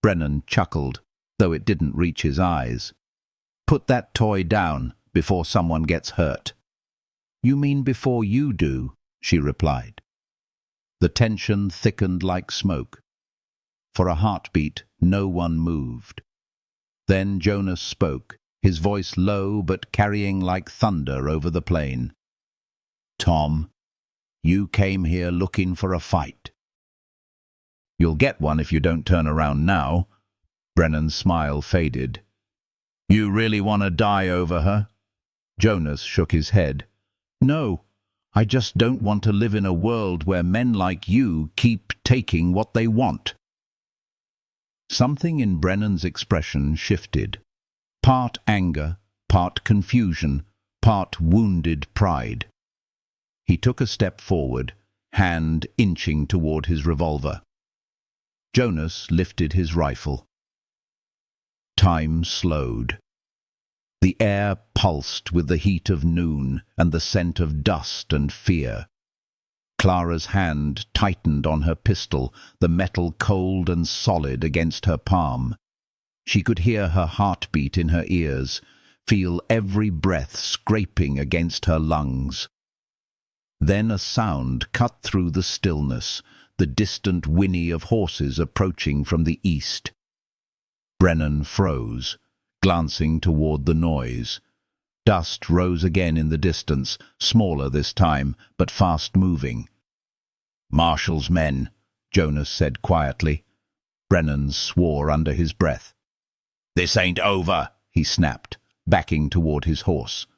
Brennan chuckled, though it didn't reach his eyes. Put that toy down before someone gets hurt. You mean before you do, she replied. The tension thickened like smoke. For a heartbeat, no one moved. Then Jonas spoke, his voice low but carrying like thunder over the plain. Tom, you came here looking for a fight. You'll get one if you don't turn around now. Brennan's smile faded. You really want to die over her? Jonas shook his head. No, I just don't want to live in a world where men like you keep taking what they want. Something in Brennan's expression shifted. Part anger, part confusion, part wounded pride. He took a step forward, hand inching toward his revolver. Jonas lifted his rifle. Time slowed. The air pulsed with the heat of noon and the scent of dust and fear. Clara's hand tightened on her pistol, the metal cold and solid against her palm. She could hear her heartbeat in her ears, feel every breath scraping against her lungs. Then a sound cut through the stillness, the distant whinny of horses approaching from the east. Brennan froze, glancing toward the noise. Dust rose again in the distance, smaller this time, but fast-moving. Marshall's men, Jonas said quietly. Brennan swore under his breath. This ain't over, he snapped, backing toward his horse.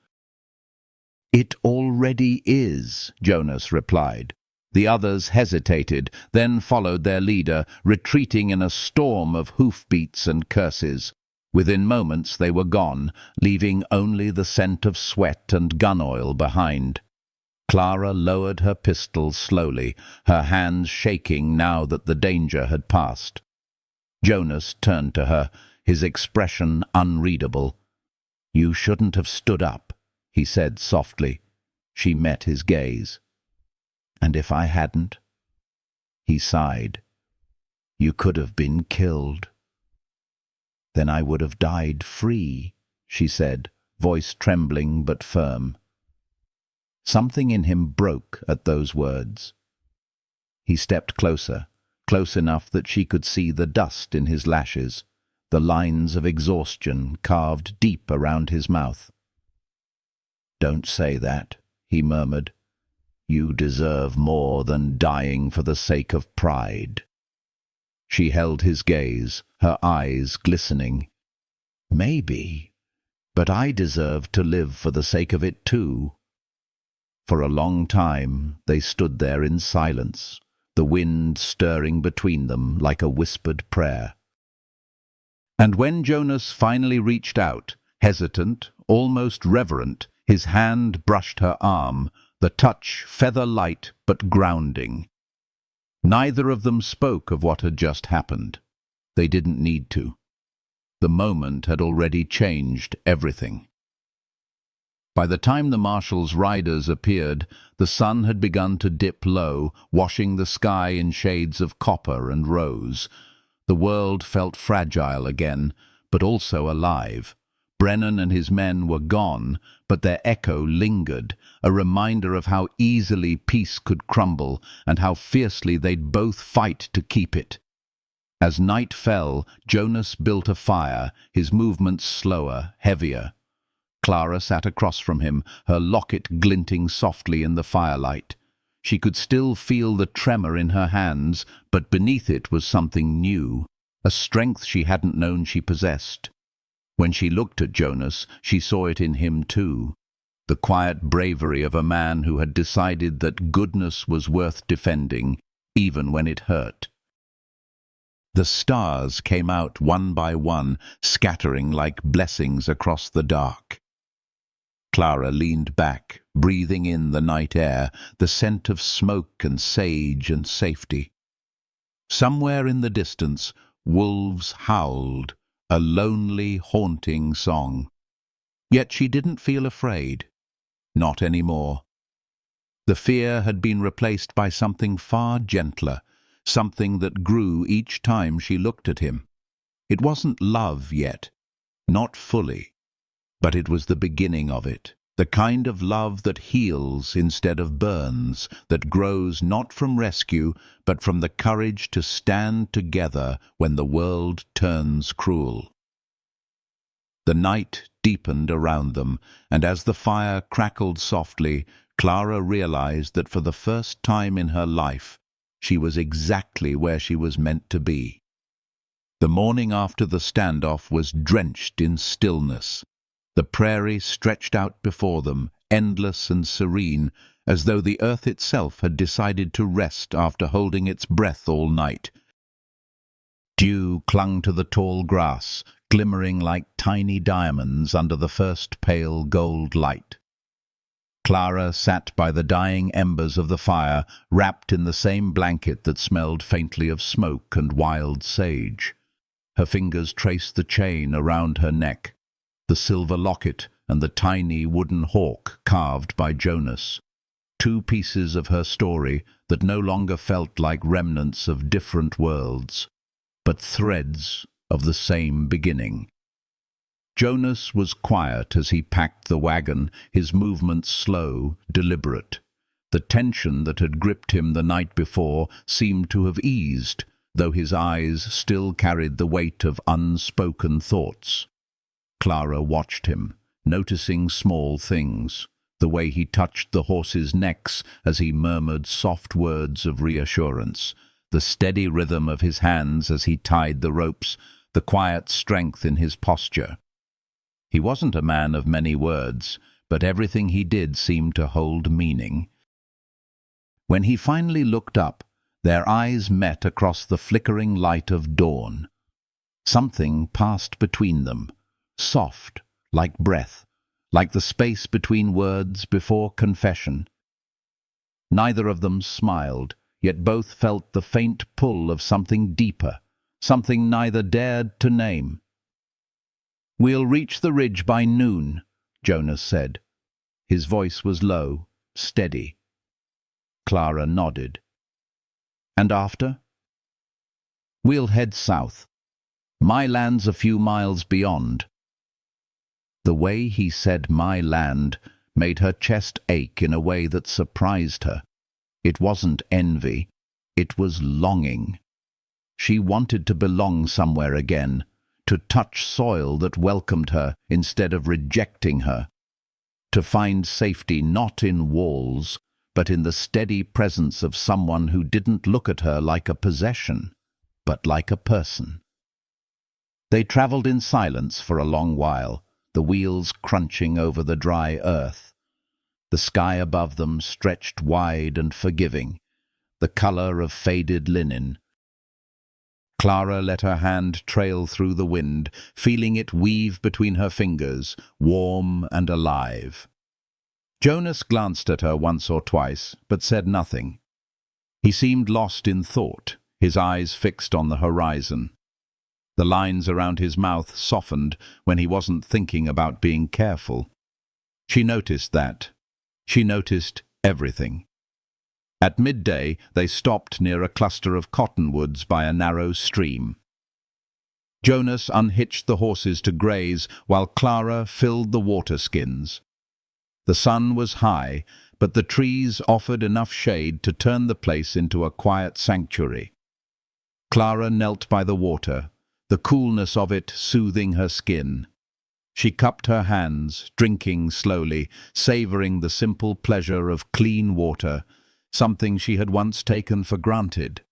It already is, Jonas replied. The others hesitated, then followed their leader, retreating in a storm of hoofbeats and curses. Within moments they were gone, leaving only the scent of sweat and gun oil behind. Clara lowered her pistol slowly, her hands shaking now that the danger had passed. Jonas turned to her, his expression unreadable. You shouldn't have stood up, he said softly. She met his gaze. And if I hadn't? He sighed. You could have been killed. Then I would have died free, she said, voice trembling but firm. Something in him broke at those words. He stepped closer, close enough that she could see the dust in his lashes, the lines of exhaustion carved deep around his mouth. Don't say that, he murmured. You deserve more than dying for the sake of pride. She held his gaze, her eyes glistening. Maybe, but I deserve to live for the sake of it too. For a long time they stood there in silence, the wind stirring between them like a whispered prayer. And when Jonas finally reached out, hesitant, almost reverent, his hand brushed her arm, the touch feather-light but grounding. Neither of them spoke of what had just happened. They didn't need to. The moment had already changed everything. By the time the marshal's riders appeared, the sun had begun to dip low, washing the sky in shades of copper and rose. The world felt fragile again, but also alive. Brennan and his men were gone, but their echo lingered, a reminder of how easily peace could crumble and how fiercely they'd both fight to keep it. As night fell, Jonas built a fire, his movements slower, heavier. Clara sat across from him, her locket glinting softly in the firelight. She could still feel the tremor in her hands, but beneath it was something new, a strength she hadn't known she possessed. When she looked at Jonas, she saw it in him too, the quiet bravery of a man who had decided that goodness was worth defending, even when it hurt. The stars came out one by one, scattering like blessings across the dark. Clara leaned back, breathing in the night air, the scent of smoke and sage and safety. Somewhere in the distance, wolves howled, a lonely, haunting song. Yet she didn't feel afraid. Not anymore. The fear had been replaced by something far gentler, something that grew each time she looked at him. It wasn't love yet, not fully. But it was the beginning of it, the kind of love that heals instead of burns, that grows not from rescue, but from the courage to stand together when the world turns cruel. The night deepened around them, and as the fire crackled softly, Clara realized that for the first time in her life, she was exactly where she was meant to be. The morning after the standoff was drenched in stillness. The prairie stretched out before them, endless and serene, as though the earth itself had decided to rest after holding its breath all night. Dew clung to the tall grass, glimmering like tiny diamonds under the first pale gold light. Clara sat by the dying embers of the fire, wrapped in the same blanket that smelled faintly of smoke and wild sage. Her fingers traced the chain around her neck, the silver locket and the tiny wooden hawk carved by Jonas, two pieces of her story that no longer felt like remnants of different worlds, but threads of the same beginning. Jonas was quiet as he packed the wagon, his movements slow, deliberate. The tension that had gripped him the night before seemed to have eased, though his eyes still carried the weight of unspoken thoughts. Clara watched him, noticing small things, the way he touched the horses' necks as he murmured soft words of reassurance, the steady rhythm of his hands as he tied the ropes, the quiet strength in his posture. He wasn't a man of many words, but everything he did seemed to hold meaning. When he finally looked up, their eyes met across the flickering light of dawn. Something passed between them, soft, like breath, like the space between words before confession. Neither of them smiled, yet both felt the faint pull of something deeper, something neither dared to name. "We'll reach the ridge by noon," Jonas said. His voice was low, steady. Clara nodded. "And after?" "We'll head south. My land's a few miles beyond." The way he said "my land" made her chest ache in a way that surprised her. It wasn't envy, it was longing. She wanted to belong somewhere again, to touch soil that welcomed her instead of rejecting her, to find safety not in walls, but in the steady presence of someone who didn't look at her like a possession, but like a person. They traveled in silence for a long while, the wheels crunching over the dry earth. The sky above them stretched wide and forgiving, the color of faded linen. Clara let her hand trail through the wind, feeling it weave between her fingers, warm and alive. Jonas glanced at her once or twice, but said nothing. He seemed lost in thought, his eyes fixed on the horizon. The lines around his mouth softened when he wasn't thinking about being careful. She noticed that. She noticed everything. At midday, they stopped near a cluster of cottonwoods by a narrow stream. Jonas unhitched the horses to graze while Clara filled the water skins. The sun was high, but the trees offered enough shade to turn the place into a quiet sanctuary. Clara knelt by the water, the coolness of it soothing her skin. She cupped her hands, drinking slowly, savoring the simple pleasure of clean water, something she had once taken for granted.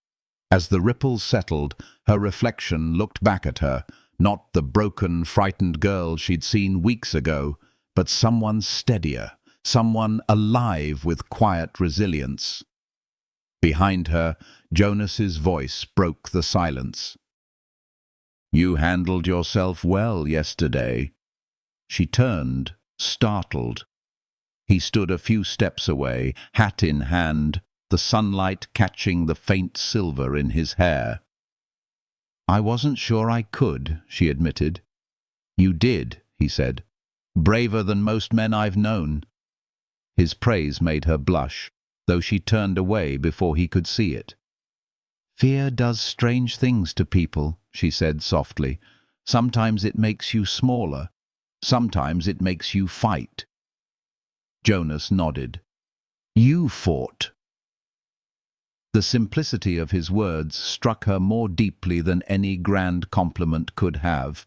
As the ripples settled, her reflection looked back at her, not the broken, frightened girl she'd seen weeks ago, but someone steadier, someone alive with quiet resilience. Behind her, Jonas's voice broke the silence. "You handled yourself well yesterday." She turned, startled. He stood a few steps away, hat in hand, the sunlight catching the faint silver in his hair. "I wasn't sure I could," she admitted. "You did," he said. "Braver than most men I've known." His praise made her blush, though she turned away before he could see it. "Fear does strange things to people," she said softly. "Sometimes it makes you smaller. Sometimes it makes you fight." Jonas nodded. "You fought." The simplicity of his words struck her more deeply than any grand compliment could have.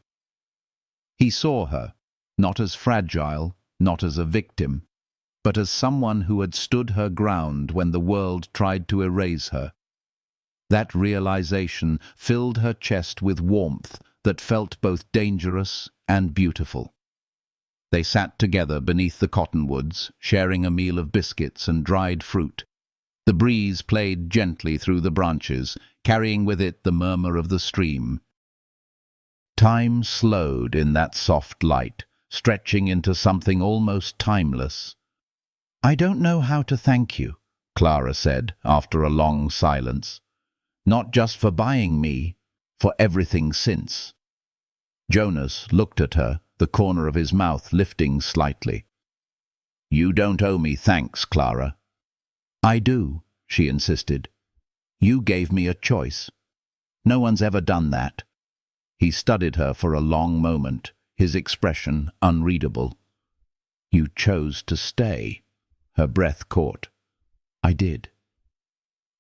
He saw her, not as fragile, not as a victim, but as someone who had stood her ground when the world tried to erase her. That realization filled her chest with warmth that felt both dangerous and beautiful. They sat together beneath the cottonwoods, sharing a meal of biscuits and dried fruit. The breeze played gently through the branches, carrying with it the murmur of the stream. Time slowed in that soft light, stretching into something almost timeless. "I don't know how to thank you," Clara said after a long silence. "Not just for buying me, for everything since." Jonas looked at her, the corner of his mouth lifting slightly. "You don't owe me thanks, Clara." "I do," she insisted. "You gave me a choice. No one's ever done that." He studied her for a long moment, his expression unreadable. "You chose to stay." Her breath caught. "I did."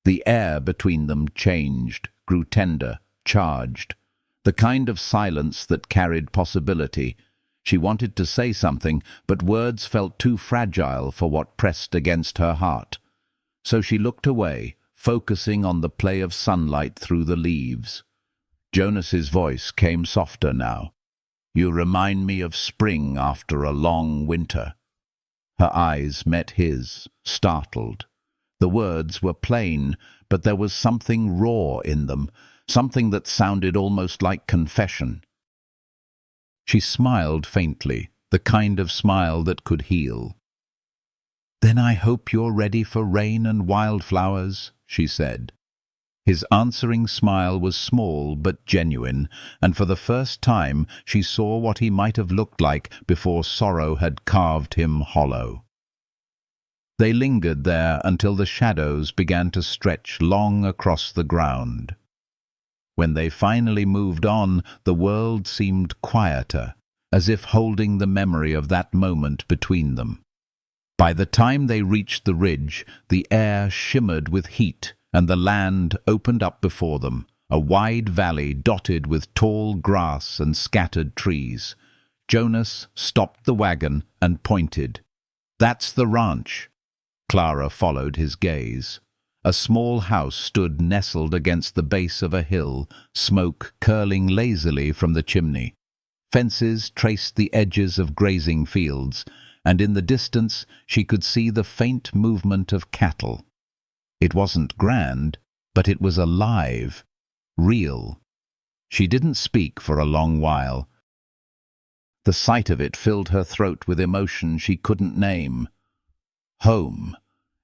The air between them changed, grew tender, charged. The kind of silence that carried possibility. She wanted to say something, but words felt too fragile for what pressed against her heart. So she looked away, focusing on the play of sunlight through the leaves. Jonas's voice came softer now. "You remind me of spring after a long winter." Her eyes met his, startled. The words were plain, but there was something raw in them, something that sounded almost like confession. She smiled faintly, the kind of smile that could heal. "Then I hope you're ready for rain and wildflowers," she said. His answering smile was small but genuine, and for the first time she saw what he might have looked like before sorrow had carved him hollow. They lingered there until the shadows began to stretch long across the ground. When they finally moved on, the world seemed quieter, as if holding the memory of that moment between them. By the time they reached the ridge, the air shimmered with heat, and the land opened up before them, a wide valley dotted with tall grass and scattered trees. Jonas stopped the wagon and pointed. "That's the ranch." Clara followed his gaze. A small house stood nestled against the base of a hill, smoke curling lazily from the chimney. Fences traced the edges of grazing fields, and in the distance she could see the faint movement of cattle. It wasn't grand, but it was alive, real. She didn't speak for a long while. The sight of it filled her throat with emotion she couldn't name. Home.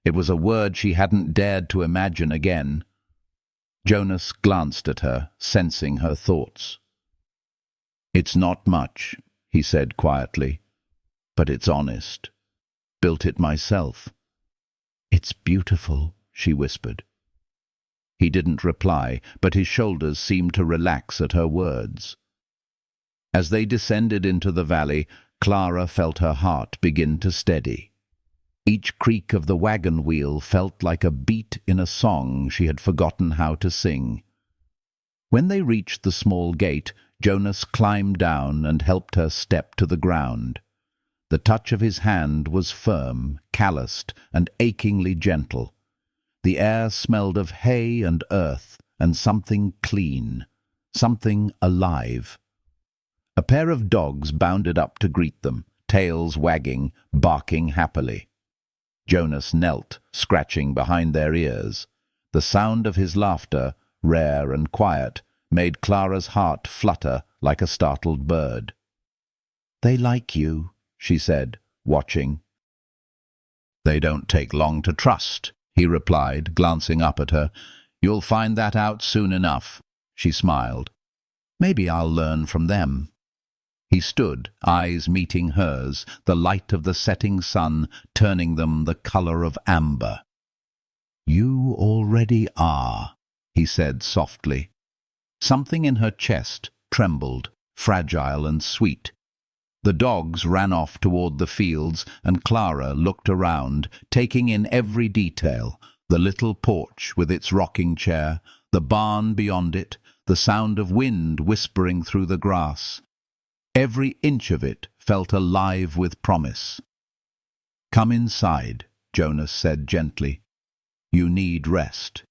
It was a word she hadn't dared to imagine again. Jonas glanced at her, sensing her thoughts. "It's not much," he said quietly, "but it's honest. Built it myself." "It's beautiful," she whispered. He didn't reply, but his shoulders seemed to relax at her words. As they descended into the valley, Clara felt her heart begin to steady. Each creak of the wagon wheel felt like a beat in a song she had forgotten how to sing. When they reached the small gate, Jonas climbed down and helped her step to the ground. The touch of his hand was firm, calloused, and achingly gentle. The air smelled of hay and earth and something clean, something alive. A pair of dogs bounded up to greet them, tails wagging, barking happily. Jonas knelt, scratching behind their ears. The sound of his laughter, rare and quiet, made Clara's heart flutter like a startled bird. "They like you," she said, watching. "They don't take long to trust," he replied, glancing up at her. "You'll find that out soon enough." She smiled. "Maybe I'll learn from them." He stood, eyes meeting hers, the light of the setting sun turning them the color of amber. "You already are," he said softly. Something in her chest trembled, fragile and sweet. The dogs ran off toward the fields, and Clara looked around, taking in every detail: the little porch with its rocking chair, the barn beyond it, the sound of wind whispering through the grass. Every inch of it felt alive with promise. "Come inside," Jonas said gently. "You need rest."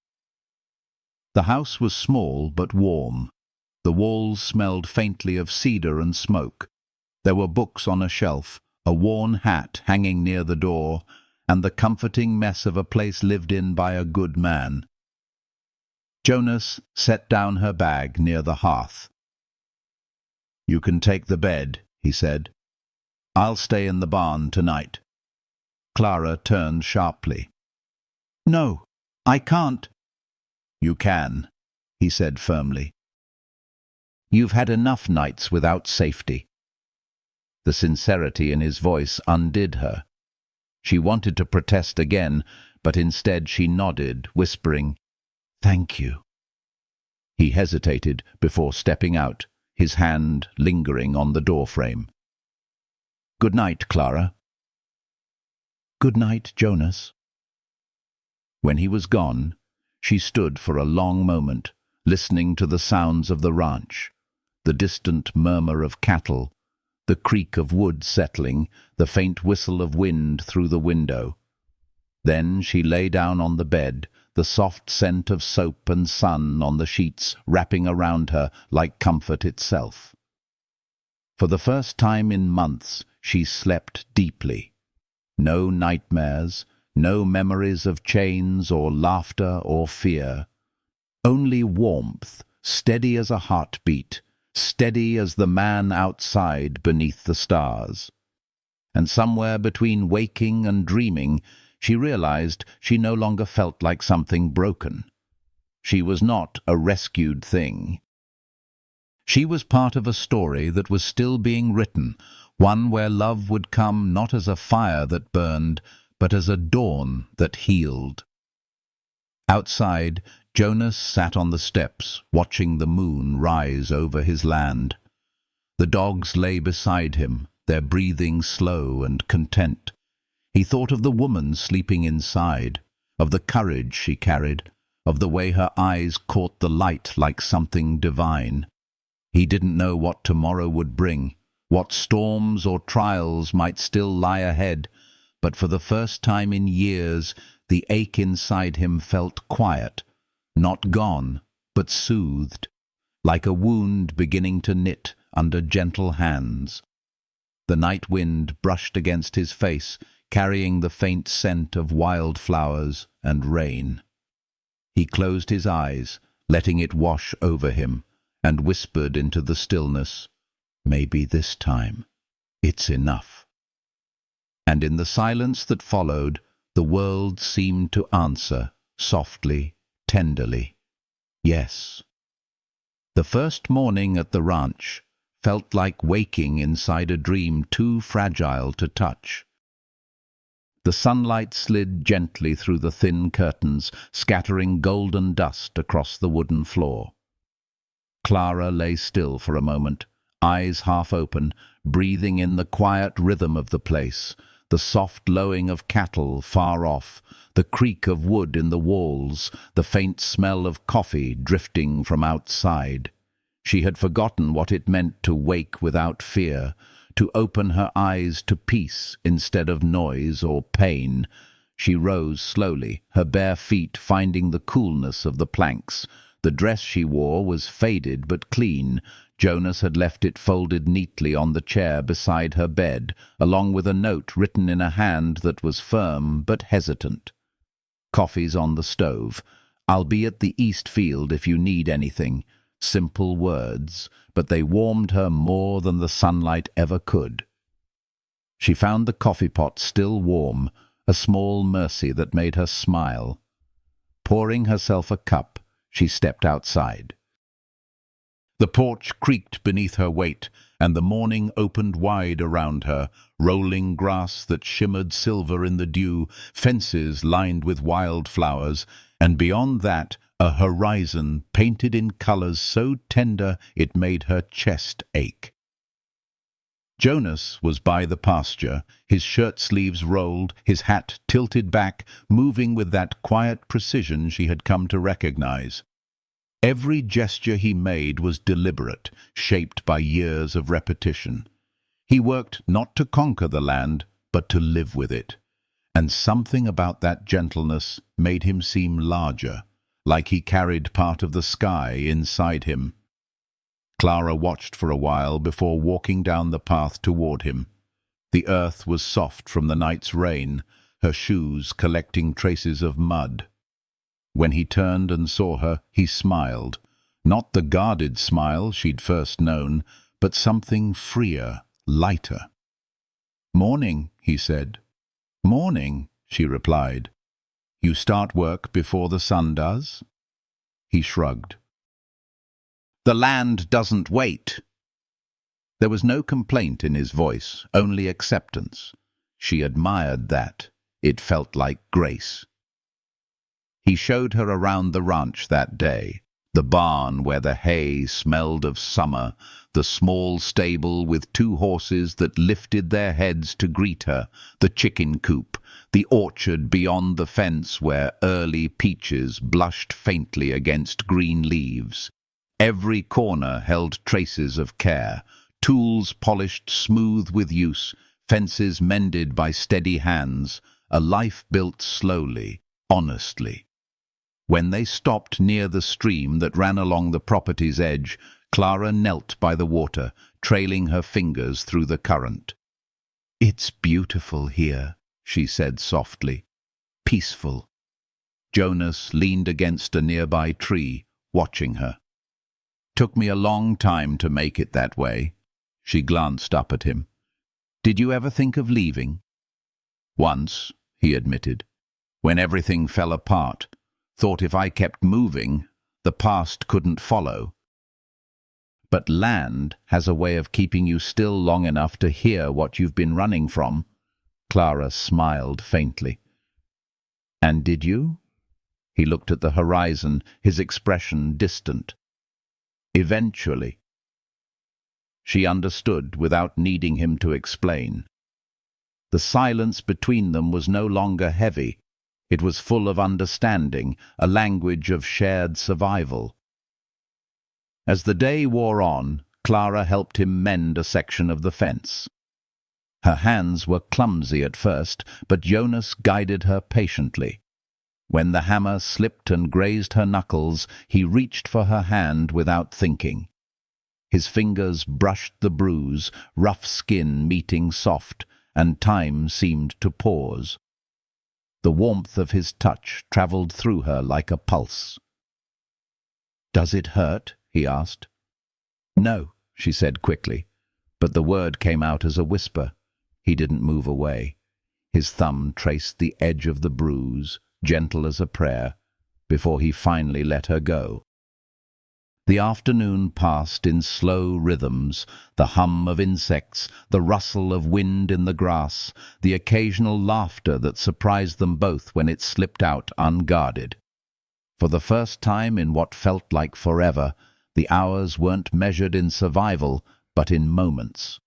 The house was small but warm. The walls smelled faintly of cedar and smoke. There were books on a shelf, a worn hat hanging near the door, and the comforting mess of a place lived in by a good man. Jonas set down her bag near the hearth. "You can take the bed," he said. "I'll stay in the barn tonight." Clara turned sharply. "No, I can't." "You can," he said firmly. "You've had enough nights without safety." The sincerity in his voice undid her. She wanted to protest again, but instead she nodded, whispering, "Thank you." He hesitated before stepping out, his hand lingering on the doorframe. "Good night, Clara." "Good night, Jonas." When he was gone, she stood for a long moment, listening to the sounds of the ranch, the distant murmur of cattle, the creak of wood settling, the faint whistle of wind through the window. Then she lay down on the bed, the soft scent of soap and sun on the sheets wrapping around her like comfort itself. For the first time in months she slept deeply. No nightmares, no memories of chains or laughter or fear. Only warmth, steady as a heartbeat, steady as the man outside beneath the stars. And somewhere between waking and dreaming, she realized she no longer felt like something broken. She was not a rescued thing. She was part of a story that was still being written, one where love would come not as a fire that burned, but as a dawn that healed. Outside, Jonas sat on the steps, watching the moon rise over his land. The dogs lay beside him, their breathing slow and content. He thought of the woman sleeping inside, of the courage she carried, of the way her eyes caught the light like something divine. He didn't know what tomorrow would bring, what storms or trials might still lie ahead, but for the first time in years the ache inside him felt quiet, not gone, but soothed, like a wound beginning to knit under gentle hands. The night wind brushed against his face, carrying the faint scent of wildflowers and rain. He closed his eyes, letting it wash over him, and whispered into the stillness, "Maybe this time it's enough." And in the silence that followed, the world seemed to answer, softly, tenderly, yes. The first morning at the ranch felt like waking inside a dream too fragile to touch. The sunlight slid gently through the thin curtains, scattering golden dust across the wooden floor. Clara lay still for a moment, eyes half open, breathing in the quiet rhythm of the place, the soft lowing of cattle far off, the creak of wood in the walls, the faint smell of coffee drifting from outside. She had forgotten what it meant to wake without fear, to open her eyes to peace instead of noise or pain. She rose slowly, her bare feet finding the coolness of the planks. The dress she wore was faded but clean. Jonas had left it folded neatly on the chair beside her bed, along with a note written in a hand that was firm but hesitant. "Coffee's on the stove. I'll be at the East Field if you need anything." Simple words, but they warmed her more than the sunlight ever could. She found the coffee pot still warm, a small mercy that made her smile. Pouring herself a cup, she stepped outside. The porch creaked beneath her weight, and the morning opened wide around her, rolling grass that shimmered silver in the dew, fences lined with wildflowers, and beyond that, a horizon painted in colors so tender it made her chest ache. Jonas was by the pasture, his shirt-sleeves rolled, his hat tilted back, moving with that quiet precision she had come to recognize. Every gesture he made was deliberate, shaped by years of repetition. He worked not to conquer the land, but to live with it. And something about that gentleness made him seem larger, like he carried part of the sky inside him. Clara watched for a while before walking down the path toward him. The earth was soft from the night's rain, her shoes collecting traces of mud. When he turned and saw her, he smiled. Not the guarded smile she'd first known, but something freer, lighter. "Morning," he said. "Morning," she replied. "You start work before the sun does?" He shrugged. "The land doesn't wait." There was no complaint in his voice, only acceptance. She admired that. It felt like grace. He showed her around the ranch that day, the barn where the hay smelled of summer, the small stable with 2 horses that lifted their heads to greet her, the chicken coop, the orchard beyond the fence where early peaches blushed faintly against green leaves. Every corner held traces of care, tools polished smooth with use, fences mended by steady hands, a life built slowly, honestly. When they stopped near the stream that ran along the property's edge, Clara knelt by the water, trailing her fingers through the current. "It's beautiful here," she said softly. "Peaceful." Jonas leaned against a nearby tree, watching her. "Took me a long time to make it that way." She glanced up at him. "Did you ever think of leaving?" "Once," he admitted, "when everything fell apart. Thought if I kept moving, the past couldn't follow." "But land has a way of keeping you still long enough to hear what you've been running from." Clara smiled faintly. "And did you?" He looked at the horizon, his expression distant. "Eventually." She understood without needing him to explain. The silence between them was no longer heavy. It was full of understanding, a language of shared survival. As the day wore on, Clara helped him mend a section of the fence. Her hands were clumsy at first, but Jonas guided her patiently. When the hammer slipped and grazed her knuckles, he reached for her hand without thinking. His fingers brushed the bruise, rough skin meeting soft, and time seemed to pause. The warmth of his touch travelled through her like a pulse. "Does it hurt?" he asked. "No," she said quickly, but the word came out as a whisper. He didn't move away. His thumb traced the edge of the bruise, gentle as a prayer, before he finally let her go. The afternoon passed in slow rhythms, the hum of insects, the rustle of wind in the grass, the occasional laughter that surprised them both when it slipped out unguarded. For the first time in what felt like forever, the hours weren't measured in survival, but in moments.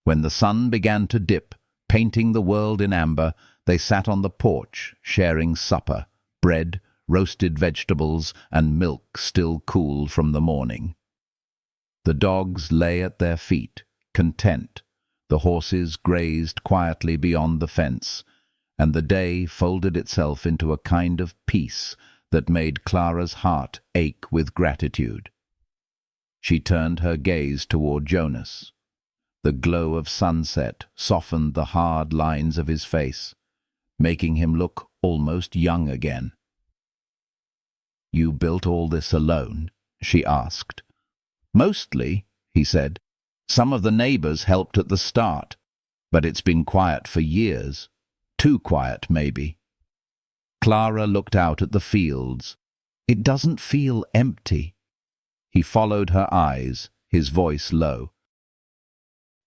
When the sun began to dip, painting the world in amber, they sat on the porch, sharing supper, bread, roasted vegetables, and milk still cool from the morning. The dogs lay at their feet, content. The horses grazed quietly beyond the fence, and the day folded itself into a kind of peace that made Clara's heart ache with gratitude. She turned her gaze toward Jonas. The glow of sunset softened the hard lines of his face, making him look almost young again. "You built all this alone?" she asked. "Mostly," he said. "Some of the neighbors helped at the start, but it's been quiet for years. Too quiet, maybe." Clara looked out at the fields. "It doesn't feel empty." He followed her eyes, his voice low.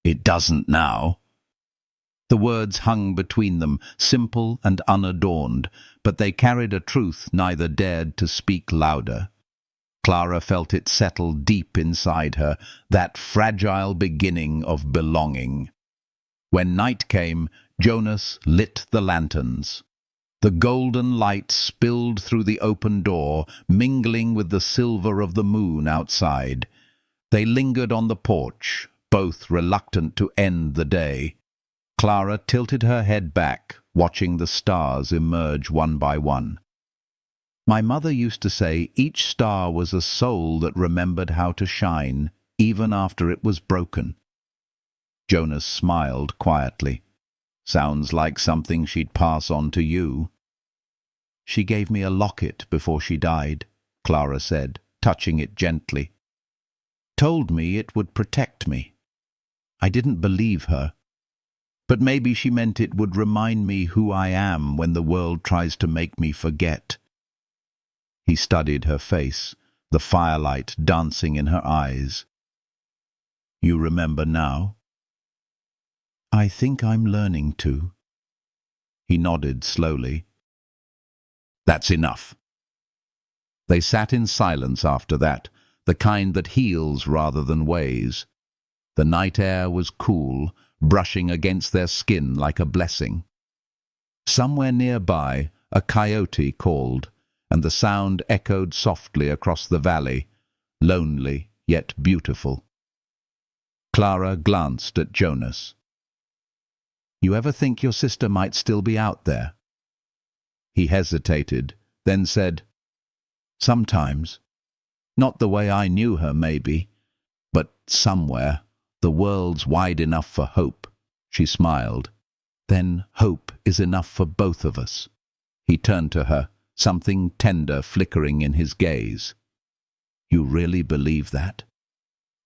"It doesn't now." The words hung between them, simple and unadorned, but they carried a truth neither dared to speak louder. Clara felt it settle deep inside her, that fragile beginning of belonging. When night came, Jonas lit the lanterns. The golden light spilled through the open door, mingling with the silver of the moon outside. They lingered on the porch, both reluctant to end the day. Clara tilted her head back, watching the stars emerge one by one. "My mother used to say each star was a soul that remembered how to shine, even after it was broken." Jonas smiled quietly. "Sounds like something she'd pass on to you." "She gave me a locket before she died," Clara said, touching it gently. "Told me it would protect me. I didn't believe her. But maybe she meant it would remind me who I am when the world tries to make me forget." He studied her face, the firelight dancing in her eyes. "You remember now?" "I think I'm learning to." He nodded slowly. "That's enough." They sat in silence after that, the kind that heals rather than weighs. The night air was cool, brushing against their skin like a blessing. Somewhere nearby, a coyote called, and the sound echoed softly across the valley, lonely yet beautiful. Clara glanced at Jonas. "You ever think your sister might still be out there?" He hesitated, then said, "Sometimes. Not the way I knew her, maybe, but somewhere. The world's wide enough for hope." She smiled. "Then hope is enough for both of us." He turned to her, something tender flickering in his gaze. "You really believe that?"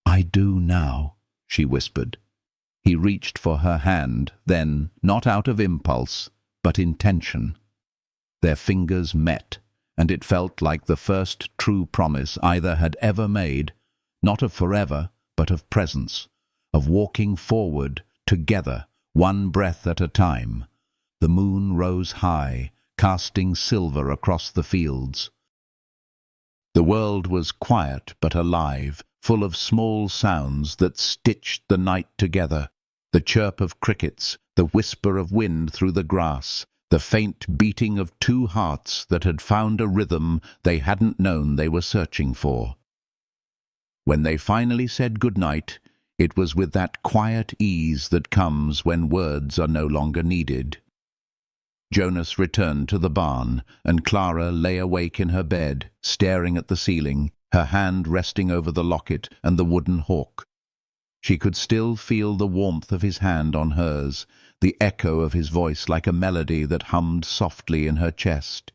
"I do now," she whispered. He reached for her hand, then, not out of impulse, but intention. Their fingers met, and it felt like the first true promise either had ever made, not of forever, but of presence, of walking forward, together, one breath at a time. The moon rose high, casting silver across the fields. The world was quiet but alive, full of small sounds that stitched the night together. The chirp of crickets, the whisper of wind through the grass, the faint beating of two hearts that had found a rhythm they hadn't known they were searching for. When they finally said good-night, it was with that quiet ease that comes when words are no longer needed. Jonas returned to the barn, and Clara lay awake in her bed, staring at the ceiling, her hand resting over the locket and the wooden hawk. She could still feel the warmth of his hand on hers, the echo of his voice like a melody that hummed softly in her chest.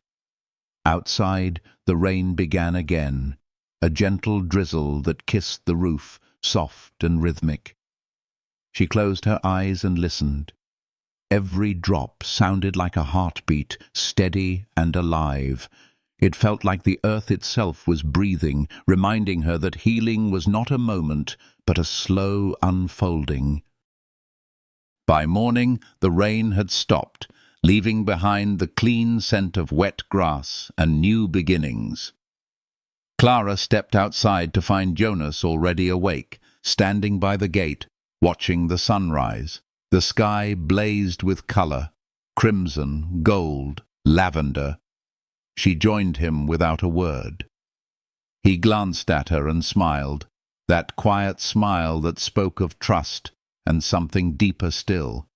Outside, the rain began again, a gentle drizzle that kissed the roof, soft and rhythmic. She closed her eyes and listened. Every drop sounded like a heartbeat, steady and alive. It felt like the earth itself was breathing, reminding her that healing was not a moment, but a slow unfolding. By morning, the rain had stopped, leaving behind the clean scent of wet grass and new beginnings. Clara stepped outside to find Jonas already awake, standing by the gate, watching the sunrise. The sky blazed with color, crimson, gold, lavender. She joined him without a word. He glanced at her and smiled, that quiet smile that spoke of trust and something deeper still.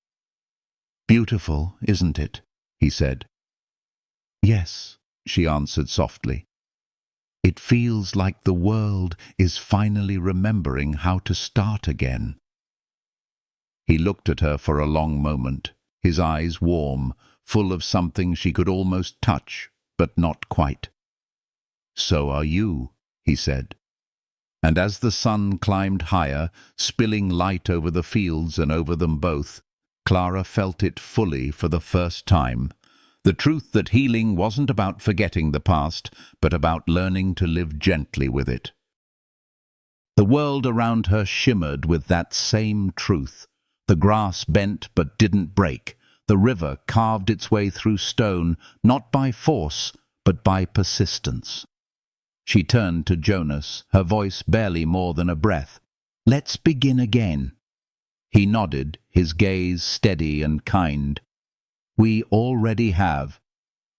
"Beautiful, isn't it?" he said. "Yes," she answered softly. "It feels like the world is finally remembering how to start again." He looked at her for a long moment, his eyes warm, full of something she could almost touch, but not quite. "So are you," he said. And as the sun climbed higher, spilling light over the fields and over them both, Clara felt it fully for the first time. The truth that healing wasn't about forgetting the past, but about learning to live gently with it. The world around her shimmered with that same truth. The grass bent but didn't break. The river carved its way through stone, not by force, but by persistence. She turned to Jonas, her voice barely more than a breath. "Let's begin again." He nodded, his gaze steady and kind. "We already have."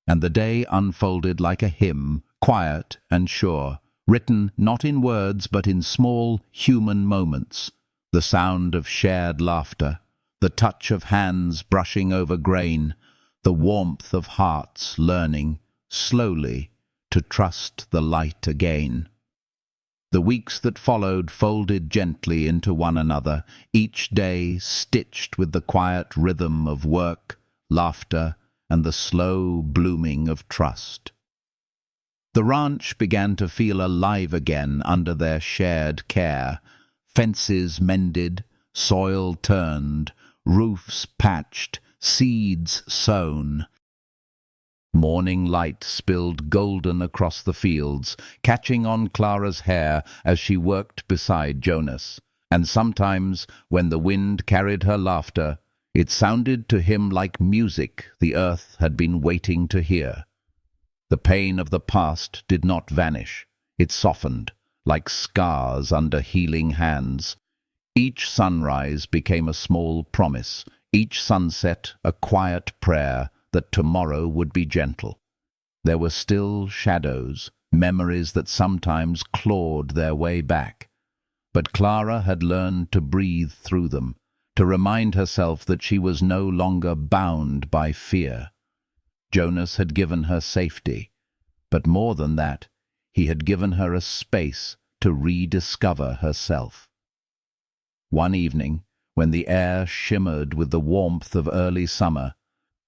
And the day unfolded like a hymn, quiet and sure, written not in words but in small human moments. The sound of shared laughter, the touch of hands brushing over grain, the warmth of hearts learning, slowly, to trust the light again. The weeks that followed folded gently into one another, each day stitched with the quiet rhythm of work, laughter, and the slow blooming of trust. The ranch began to feel alive again under their shared care. Fences mended, soil turned, roofs patched, seeds sown. Morning light spilled golden across the fields, catching on Clara's hair as she worked beside Jonas. And sometimes, when the wind carried her laughter, it sounded to him like music the earth had been waiting to hear. The pain of the past did not vanish. It softened, like scars under healing hands. Each sunrise became a small promise, each sunset a quiet prayer that tomorrow would be gentle. There were still shadows, memories that sometimes clawed their way back. But Clara had learned to breathe through them, to remind herself that she was no longer bound by fear. Jonas had given her safety, but more than that, he had given her a space to rediscover herself. One evening, when the air shimmered with the warmth of early summer,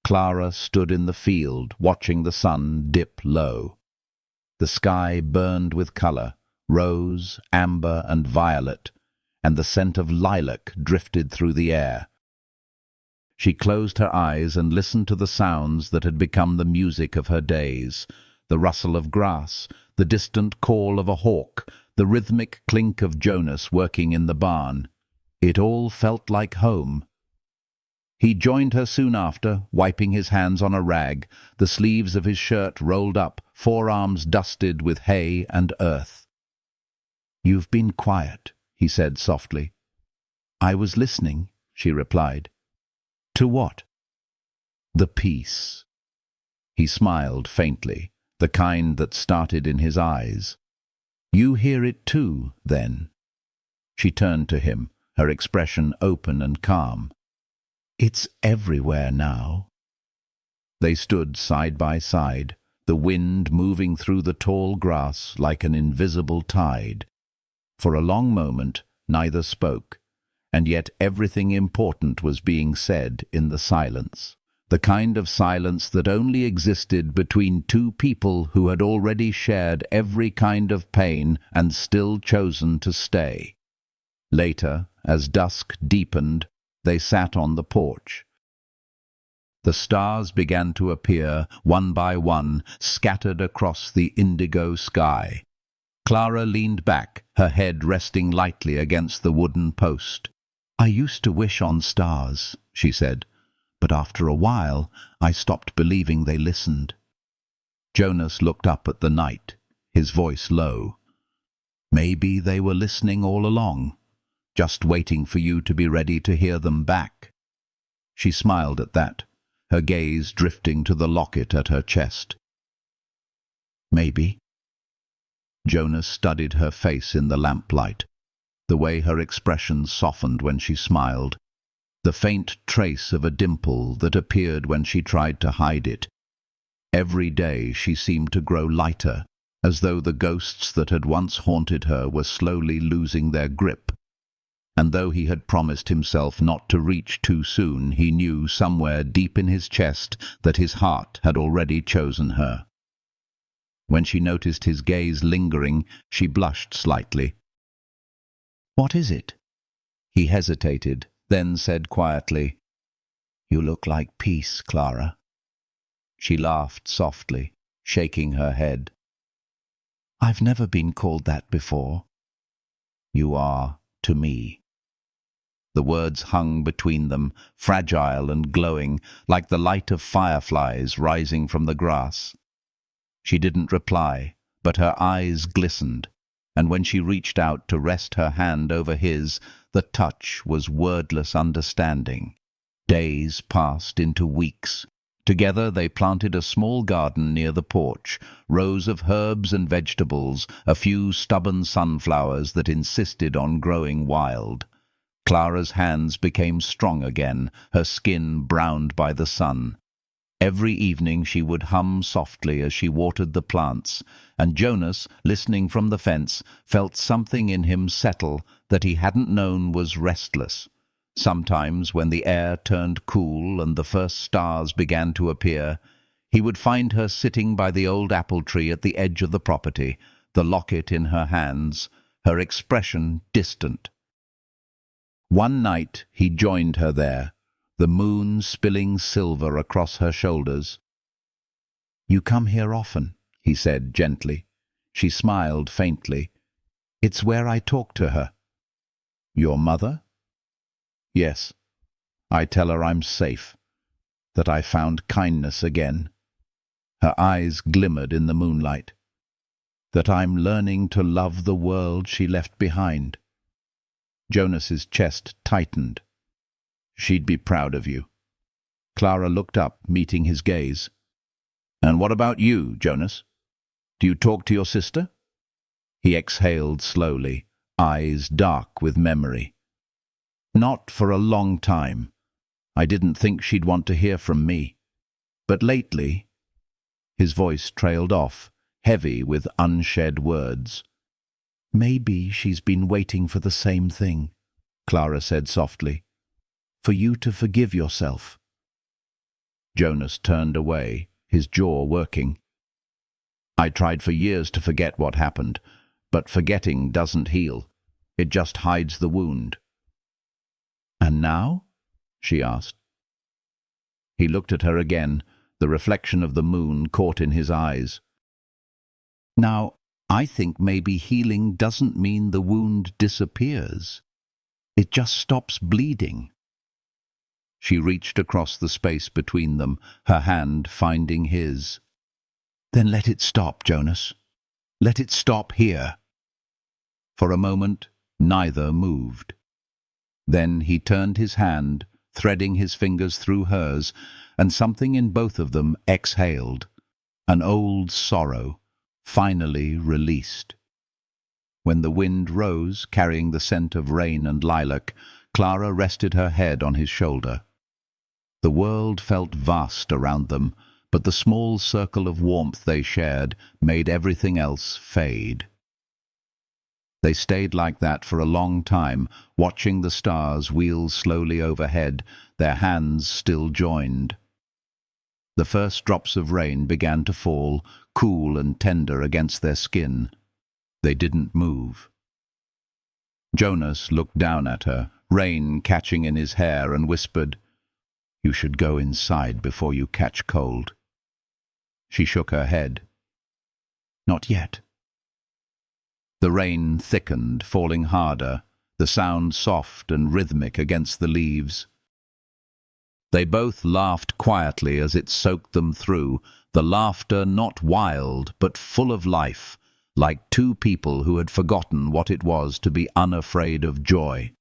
Clara stood in the field, watching the sun dip low. The sky burned with color, rose, amber, and violet, and the scent of lilac drifted through the air. She closed her eyes and listened to the sounds that had become the music of her days, the rustle of grass, the distant call of a hawk, the rhythmic clink of Jonas working in the barn. It all felt like home. He joined her soon after, wiping his hands on a rag, the sleeves of his shirt rolled up, forearms dusted with hay and earth. "You've been quiet," he said softly. "I was listening," she replied. "To what?" "The peace." He smiled faintly, the kind that started in his eyes. "You hear it too, then?" She turned to him, her expression open and calm. "It's everywhere now." They stood side by side, the wind moving through the tall grass like an invisible tide. For a long moment, neither spoke, and yet everything important was being said in the silence. The kind of silence that only existed between two people who had already shared every kind of pain and still chosen to stay. Later, as dusk deepened, they sat on the porch. The stars began to appear, one by one, scattered across the indigo sky. Clara leaned back, her head resting lightly against the wooden post. "I used to wish on stars," she said, "but after a while I stopped believing they listened." Jonas looked up at the night, his voice low. "Maybe they were listening all along, just waiting for you to be ready to hear them back." She smiled at that, her gaze drifting to the locket at her chest. "Maybe." Jonas studied her face in the lamplight. the way her expression softened when she smiled, the faint trace of a dimple that appeared when she tried to hide it. Every day she seemed to grow lighter, as though the ghosts that had once haunted her were slowly losing their grip. And though he had promised himself not to reach too soon, he knew somewhere deep in his chest that his heart had already chosen her. When she noticed his gaze lingering, she blushed slightly. "What is it?" He hesitated, then said quietly, "You look like peace, Clara." She laughed softly, shaking her head. "I've never been called that before." "You are to me." The words hung between them, fragile and glowing, like the light of fireflies rising from the grass. She didn't reply, but her eyes glistened, and when she reached out to rest her hand over his, the touch was wordless understanding. Days passed into weeks. Together they planted a small garden near the porch, rows of herbs and vegetables, a few stubborn sunflowers that insisted on growing wild. Clara's hands became strong again, her skin browned by the sun. Every evening she would hum softly as she watered the plants, and Jonas, listening from the fence, felt something in him settle that he hadn't known was restless. Sometimes, when the air turned cool and the first stars began to appear, he would find her sitting by the old apple tree at the edge of the property, the locket in her hands, her expression distant. One night he joined her there, the moon spilling silver across her shoulders. "You come here often," he said gently. She smiled faintly. "It's where I talk to her." "Your mother?" "Yes. I tell her I'm safe, that I found kindness again." Her eyes glimmered in the moonlight. "That I'm learning to love the world she left behind." Jonas's chest tightened. "She'd be proud of you." Clara looked up, meeting his gaze. "And what about you, Jonas? Do you talk to your sister?" He exhaled slowly, eyes dark with memory. "Not for a long time. I didn't think she'd want to hear from me. But lately—" His voice trailed off, heavy with unshed words. "Maybe she's been waiting for the same thing," Clara said softly. "For you to forgive yourself." Jonas turned away, his jaw working. "I tried for years to forget what happened, but forgetting doesn't heal. It just hides the wound." "And now?" she asked. He looked at her again, the reflection of the moon caught in his eyes. "Now, I think maybe healing doesn't mean the wound disappears. It just stops bleeding." She reached across the space between them, her hand finding his. "Then let it stop, Jonas. Let it stop here." For a moment, neither moved. Then he turned his hand, threading his fingers through hers, and something in both of them exhaled, an old sorrow, finally released. When the wind rose, carrying the scent of rain and lilac, Clara rested her head on his shoulder. The world felt vast around them, but the small circle of warmth they shared made everything else fade. They stayed like that for a long time, watching the stars wheel slowly overhead, their hands still joined. The first drops of rain began to fall, cool and tender against their skin. They didn't move. Jonas looked down at her, rain catching in his hair, and whispered, "You should go inside before you catch cold." She shook her head. "Not yet." The rain thickened, falling harder, the sound soft and rhythmic against the leaves. They both laughed quietly as it soaked them through, the laughter not wild but full of life, like two people who had forgotten what it was to be unafraid of joy.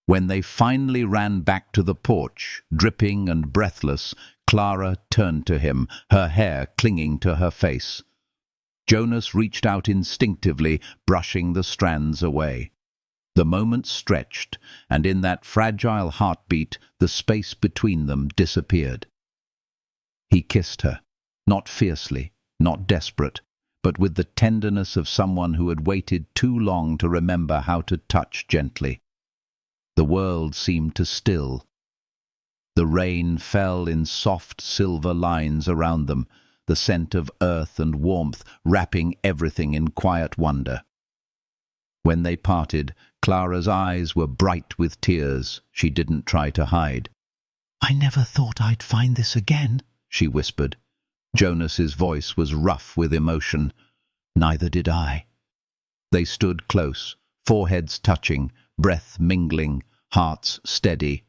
When they finally ran back to the porch, dripping and breathless, Clara turned to him, her hair clinging to her face. Jonas reached out instinctively, brushing the strands away. The moment stretched, and in that fragile heartbeat the space between them disappeared. He kissed her, not fiercely, not desperate, but with the tenderness of someone who had waited too long to remember how to touch gently. The world seemed to still. The rain fell in soft silver lines around them, the scent of earth and warmth wrapping everything in quiet wonder. When they parted, Clara's eyes were bright with tears she didn't try to hide. "I never thought I'd find this again," she whispered. Jonas's voice was rough with emotion. "Neither did I." They stood close, foreheads touching, breath mingling, hearts steady.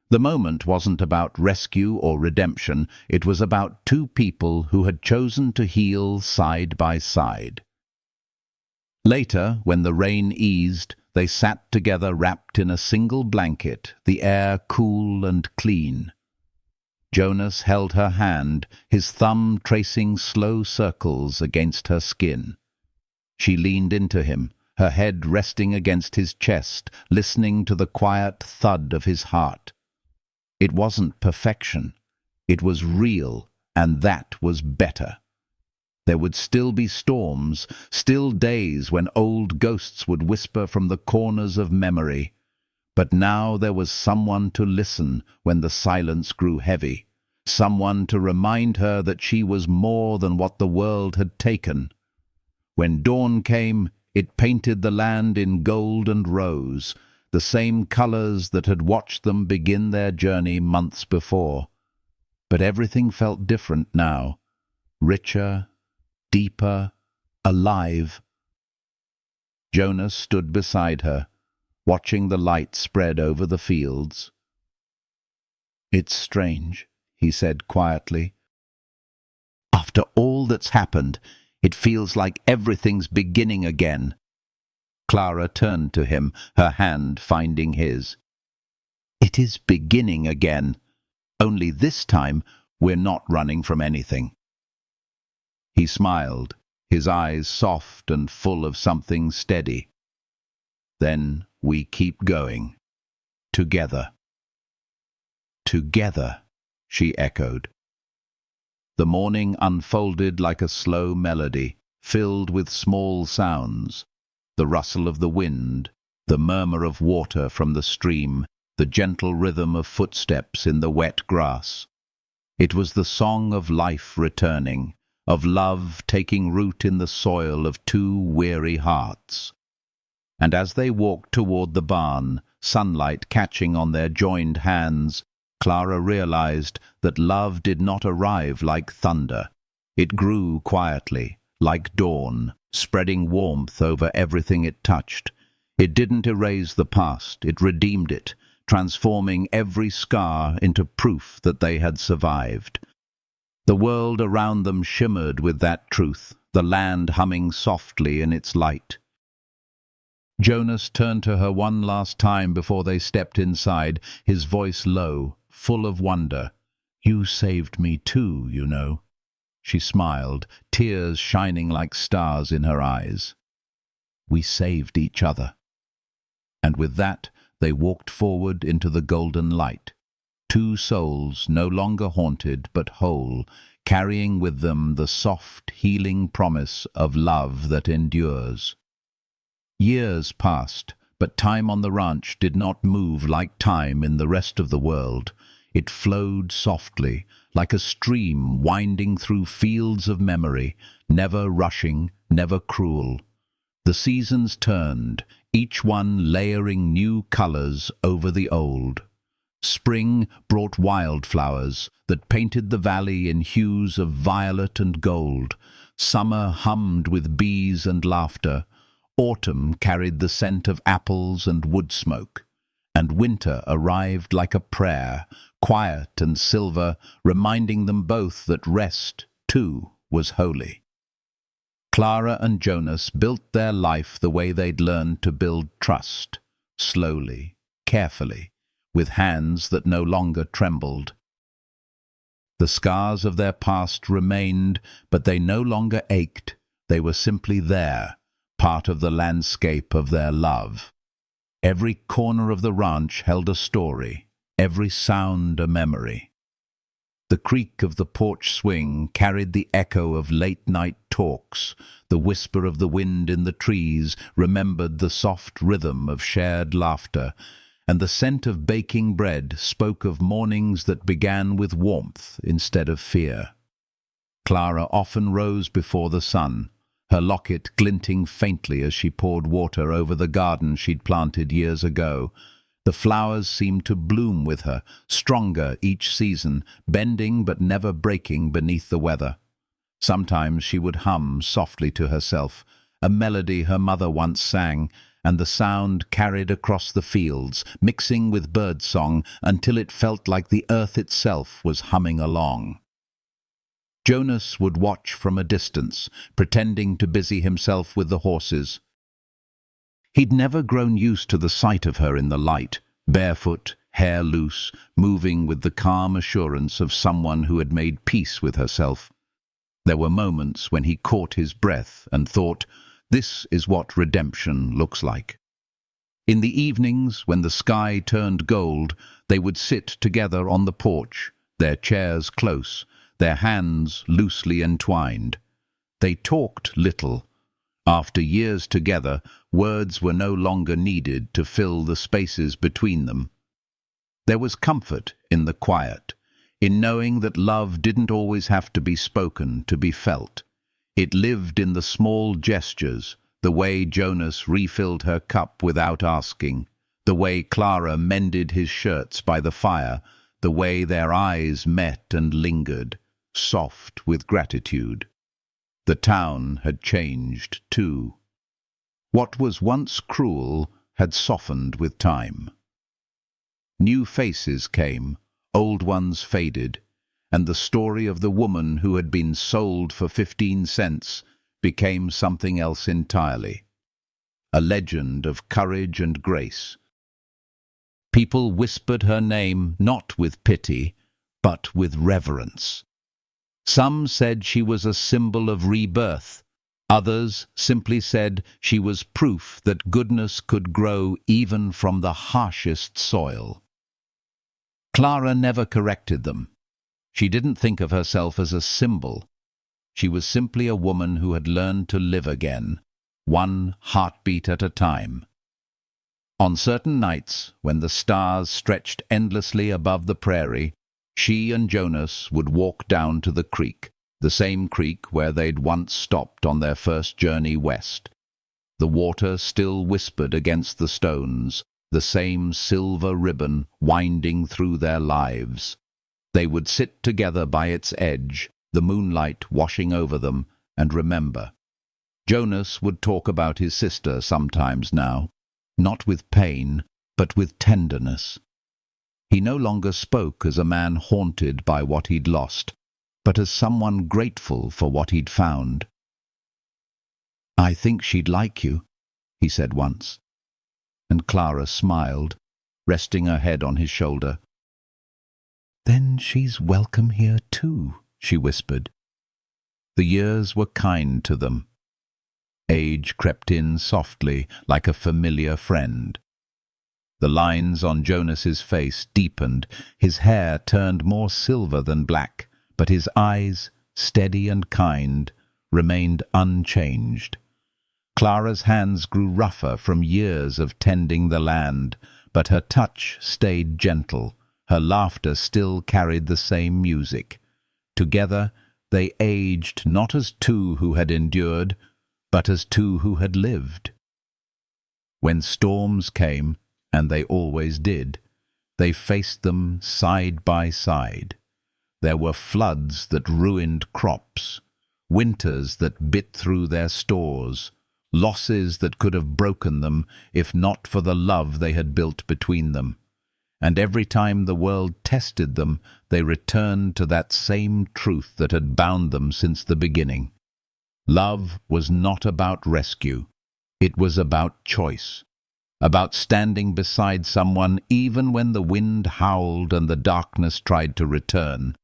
The moment wasn't about rescue or redemption. It was about two people who had chosen to heal side by side. Later, when the rain eased, they sat together wrapped in a single blanket, the air cool and clean. Jonas held her hand, his thumb tracing slow circles against her skin. She leaned into him, her head resting against his chest, listening to the quiet thud of his heart. It wasn't perfection. It was real, and that was better. There would still be storms, still days when old ghosts would whisper from the corners of memory. But now there was someone to listen when the silence grew heavy, someone to remind her that she was more than what the world had taken. When dawn came, it painted the land in gold and rose, the same colors that had watched them begin their journey months before. But everything felt different now, richer, deeper, alive. Jonas stood beside her, watching the light spread over the fields. "It's strange," he said quietly. "After all that's happened, it feels like everything's beginning again." Clara turned to him, her hand finding his. "It is beginning again. Only this time we're not running from anything." He smiled, his eyes soft and full of something steady. "Then we keep going. Together." "Together," she echoed. The morning unfolded like a slow melody, filled with small sounds. The rustle of the wind, the murmur of water from the stream, the gentle rhythm of footsteps in the wet grass. It was the song of life returning, of love taking root in the soil of two weary hearts. And as they walked toward the barn, sunlight catching on their joined hands, Clara realized that love did not arrive like thunder. It grew quietly, like dawn, spreading warmth over everything it touched. It didn't erase the past, it redeemed it, transforming every scar into proof that they had survived. The world around them shimmered with that truth, the land humming softly in its light. Jonas turned to her one last time before they stepped inside, his voice low, full of wonder. "You saved me too, you know." She smiled, tears shining like stars in her eyes. "We saved each other." And with that, they walked forward into the golden light. Two souls no longer haunted but whole, carrying with them the soft, healing promise of love that endures. Years passed, but time on the ranch did not move like time in the rest of the world. It flowed softly, like a stream winding through fields of memory, never rushing, never cruel. The seasons turned, each one layering new colors over the old. Spring brought wildflowers that painted the valley in hues of violet and gold. Summer hummed with bees and laughter. Autumn carried the scent of apples and wood smoke. And winter arrived like a prayer, quiet and silver, reminding them both that rest, too, was holy. Clara and Jonas built their life the way they'd learned to build trust, slowly, carefully, with hands that no longer trembled. The scars of their past remained, but they no longer ached. They were simply there, part of the landscape of their love. Every corner of the ranch held a story, every sound a memory. The creak of the porch swing carried the echo of late-night talks. The whisper of the wind in the trees remembered the soft rhythm of shared laughter, and the scent of baking bread spoke of mornings that began with warmth instead of fear. Clara often rose before the sun, her locket glinting faintly as she poured water over the garden she'd planted years ago. The flowers seemed to bloom with her, stronger each season, bending but never breaking beneath the weather. Sometimes she would hum softly to herself, a melody her mother once sang, and the sound carried across the fields, mixing with birdsong until it felt like the earth itself was humming along. Jonas would watch from a distance, pretending to busy himself with the horses. He'd never grown used to the sight of her in the light, barefoot, hair loose, moving with the calm assurance of someone who had made peace with herself. There were moments when he caught his breath and thought, "This is what redemption looks like." In the evenings, when the sky turned gold, they would sit together on the porch, their chairs close, their hands loosely entwined. They talked little. After years together, words were no longer needed to fill the spaces between them. There was comfort in the quiet, in knowing that love didn't always have to be spoken to be felt. It lived in the small gestures, the way Jonas refilled her cup without asking, the way Clara mended his shirts by the fire, the way their eyes met and lingered, soft with gratitude. The town had changed too. What was once cruel had softened with time. New faces came, old ones faded, and the story of the woman who had been sold for 15 cents became something else entirely. A legend of courage and grace. People whispered her name not with pity, but with reverence. Some said she was a symbol of rebirth. Others simply said she was proof that goodness could grow even from the harshest soil. Clara never corrected them. She didn't think of herself as a symbol. She was simply a woman who had learned to live again, one heartbeat at a time. On certain nights, when the stars stretched endlessly above the prairie, she and Jonas would walk down to the creek, the same creek where they'd once stopped on their first journey west. The water still whispered against the stones, the same silver ribbon winding through their lives. They would sit together by its edge, the moonlight washing over them, and remember. Jonas would talk about his sister sometimes now, not with pain, but with tenderness. He no longer spoke as a man haunted by what he'd lost, but as someone grateful for what he'd found. "I think she'd like you," he said once. And Clara smiled, resting her head on his shoulder. "Then she's welcome here too," she whispered. The years were kind to them. Age crept in softly, like a familiar friend. The lines on Jonas's face deepened, his hair turned more silver than black, but his eyes, steady and kind, remained unchanged. Clara's hands grew rougher from years of tending the land, but her touch stayed gentle. Her laughter still carried the same music. Together, they aged not as two who had endured, but as two who had lived. When storms came, and they always did, they faced them side by side. There were floods that ruined crops, winters that bit through their stores, losses that could have broken them if not for the love they had built between them. And every time the world tested them, they returned to that same truth that had bound them since the beginning. Love was not about rescue. It was about choice, about standing beside someone even when the wind howled and the darkness tried to return.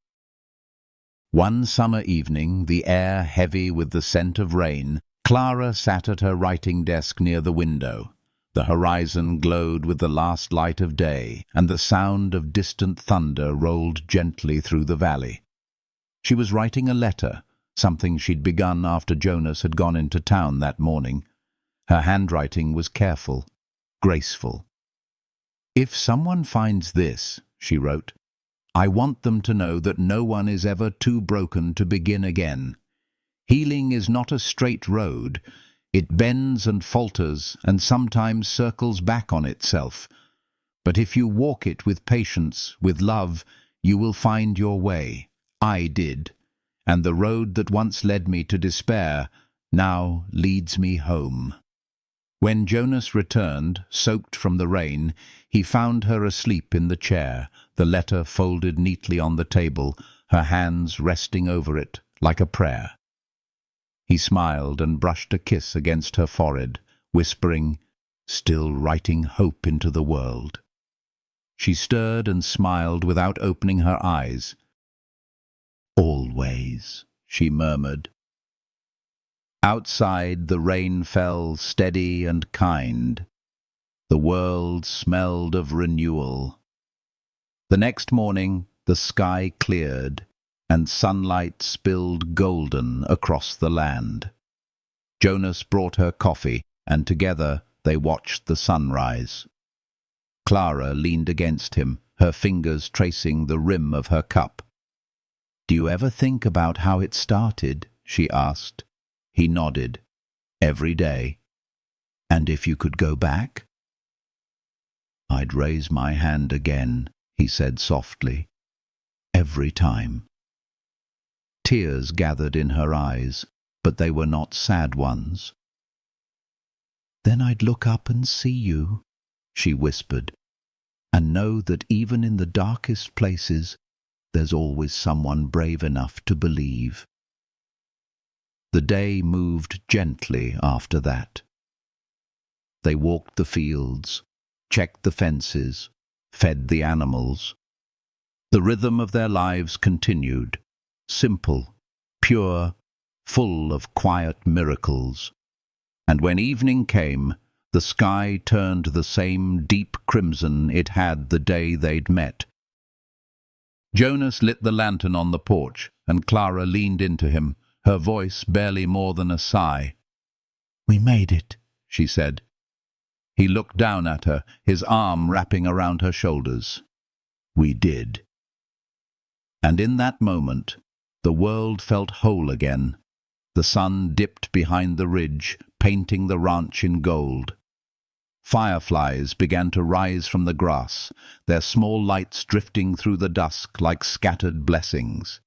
One summer evening, the air heavy with the scent of rain, Clara sat at her writing desk near the window. The horizon glowed with the last light of day, and the sound of distant thunder rolled gently through the valley. She was writing a letter, something she'd begun after Jonas had gone into town that morning. Her handwriting was careful, graceful. "If someone finds this," she wrote, "I want them to know that no one is ever too broken to begin again. Healing is not a straight road. It bends and falters and sometimes circles back on itself. But if you walk it with patience, with love, you will find your way. I did. And the road that once led me to despair now leads me home." When Jonas returned, soaked from the rain, he found her asleep in the chair, the letter folded neatly on the table, her hands resting over it like a prayer. He smiled and brushed a kiss against her forehead, whispering, "Still writing hope into the world." She stirred and smiled without opening her eyes. "Always," she murmured. Outside the rain fell steady and kind. The world smelled of renewal. The next morning the sky cleared, and sunlight spilled golden across the land. Jonas brought her coffee, and together they watched the sunrise. Clara leaned against him, her fingers tracing the rim of her cup. "Do you ever think about how it started?" she asked. He nodded. "Every day." "And if you could go back?" "I'd raise my hand again," he said softly. "Every time." Tears gathered in her eyes, but they were not sad ones. "Then I'd look up and see you," she whispered, "and know that even in the darkest places, there's always someone brave enough to believe." The day moved gently after that. They walked the fields, checked the fences, fed the animals. The rhythm of their lives continued, simple, pure, full of quiet miracles. And when evening came, the sky turned the same deep crimson it had the day they'd met. Jonas lit the lantern on the porch, and Clara leaned into him, her voice barely more than a sigh. "We made it," she said. He looked down at her, his arm wrapping around her shoulders. "We did." And in that moment, the world felt whole again. The sun dipped behind the ridge, painting the ranch in gold. Fireflies began to rise from the grass, their small lights drifting through the dusk like scattered blessings.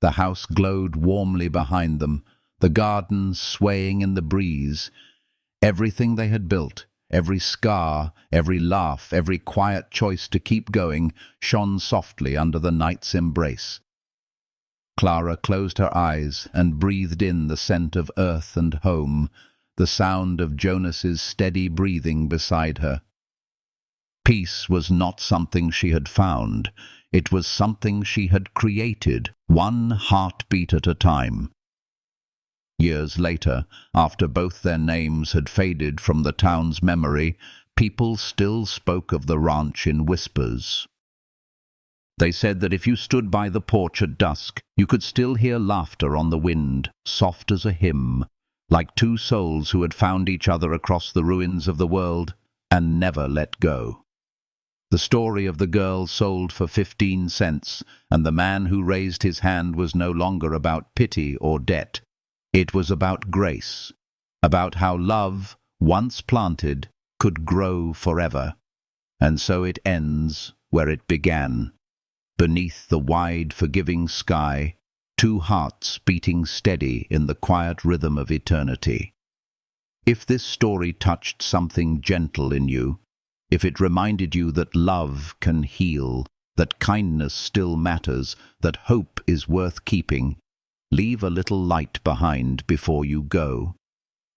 The house glowed warmly behind them, the garden swaying in the breeze. Everything they had built, every scar, every laugh, every quiet choice to keep going, shone softly under the night's embrace. Clara closed her eyes and breathed in the scent of earth and home, the sound of Jonas's steady breathing beside her. Peace was not something she had found. It was something she had created, one heartbeat at a time. Years later, after both their names had faded from the town's memory, people still spoke of the ranch in whispers. They said that if you stood by the porch at dusk, you could still hear laughter on the wind, soft as a hymn, like two souls who had found each other across the ruins of the world and never let go. The story of the girl sold for 15 cents, and the man who raised his hand was no longer about pity or debt. It was about grace, about how love, once planted, could grow forever. And so it ends where it began. Beneath the wide, forgiving sky, two hearts beating steady in the quiet rhythm of eternity. If this story touched something gentle in you, if it reminded you that love can heal, that kindness still matters, that hope is worth keeping, leave a little light behind before you go.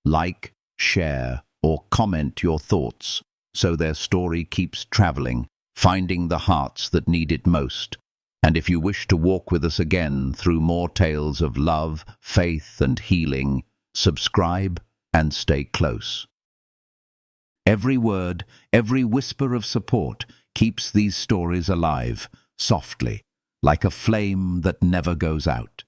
Like, share, or comment your thoughts, so their story keeps traveling, finding the hearts that need it most. And if you wish to walk with us again through more tales of love, faith, and healing, subscribe, and stay close. Every word, every whisper of support keeps these stories alive, softly, like a flame that never goes out.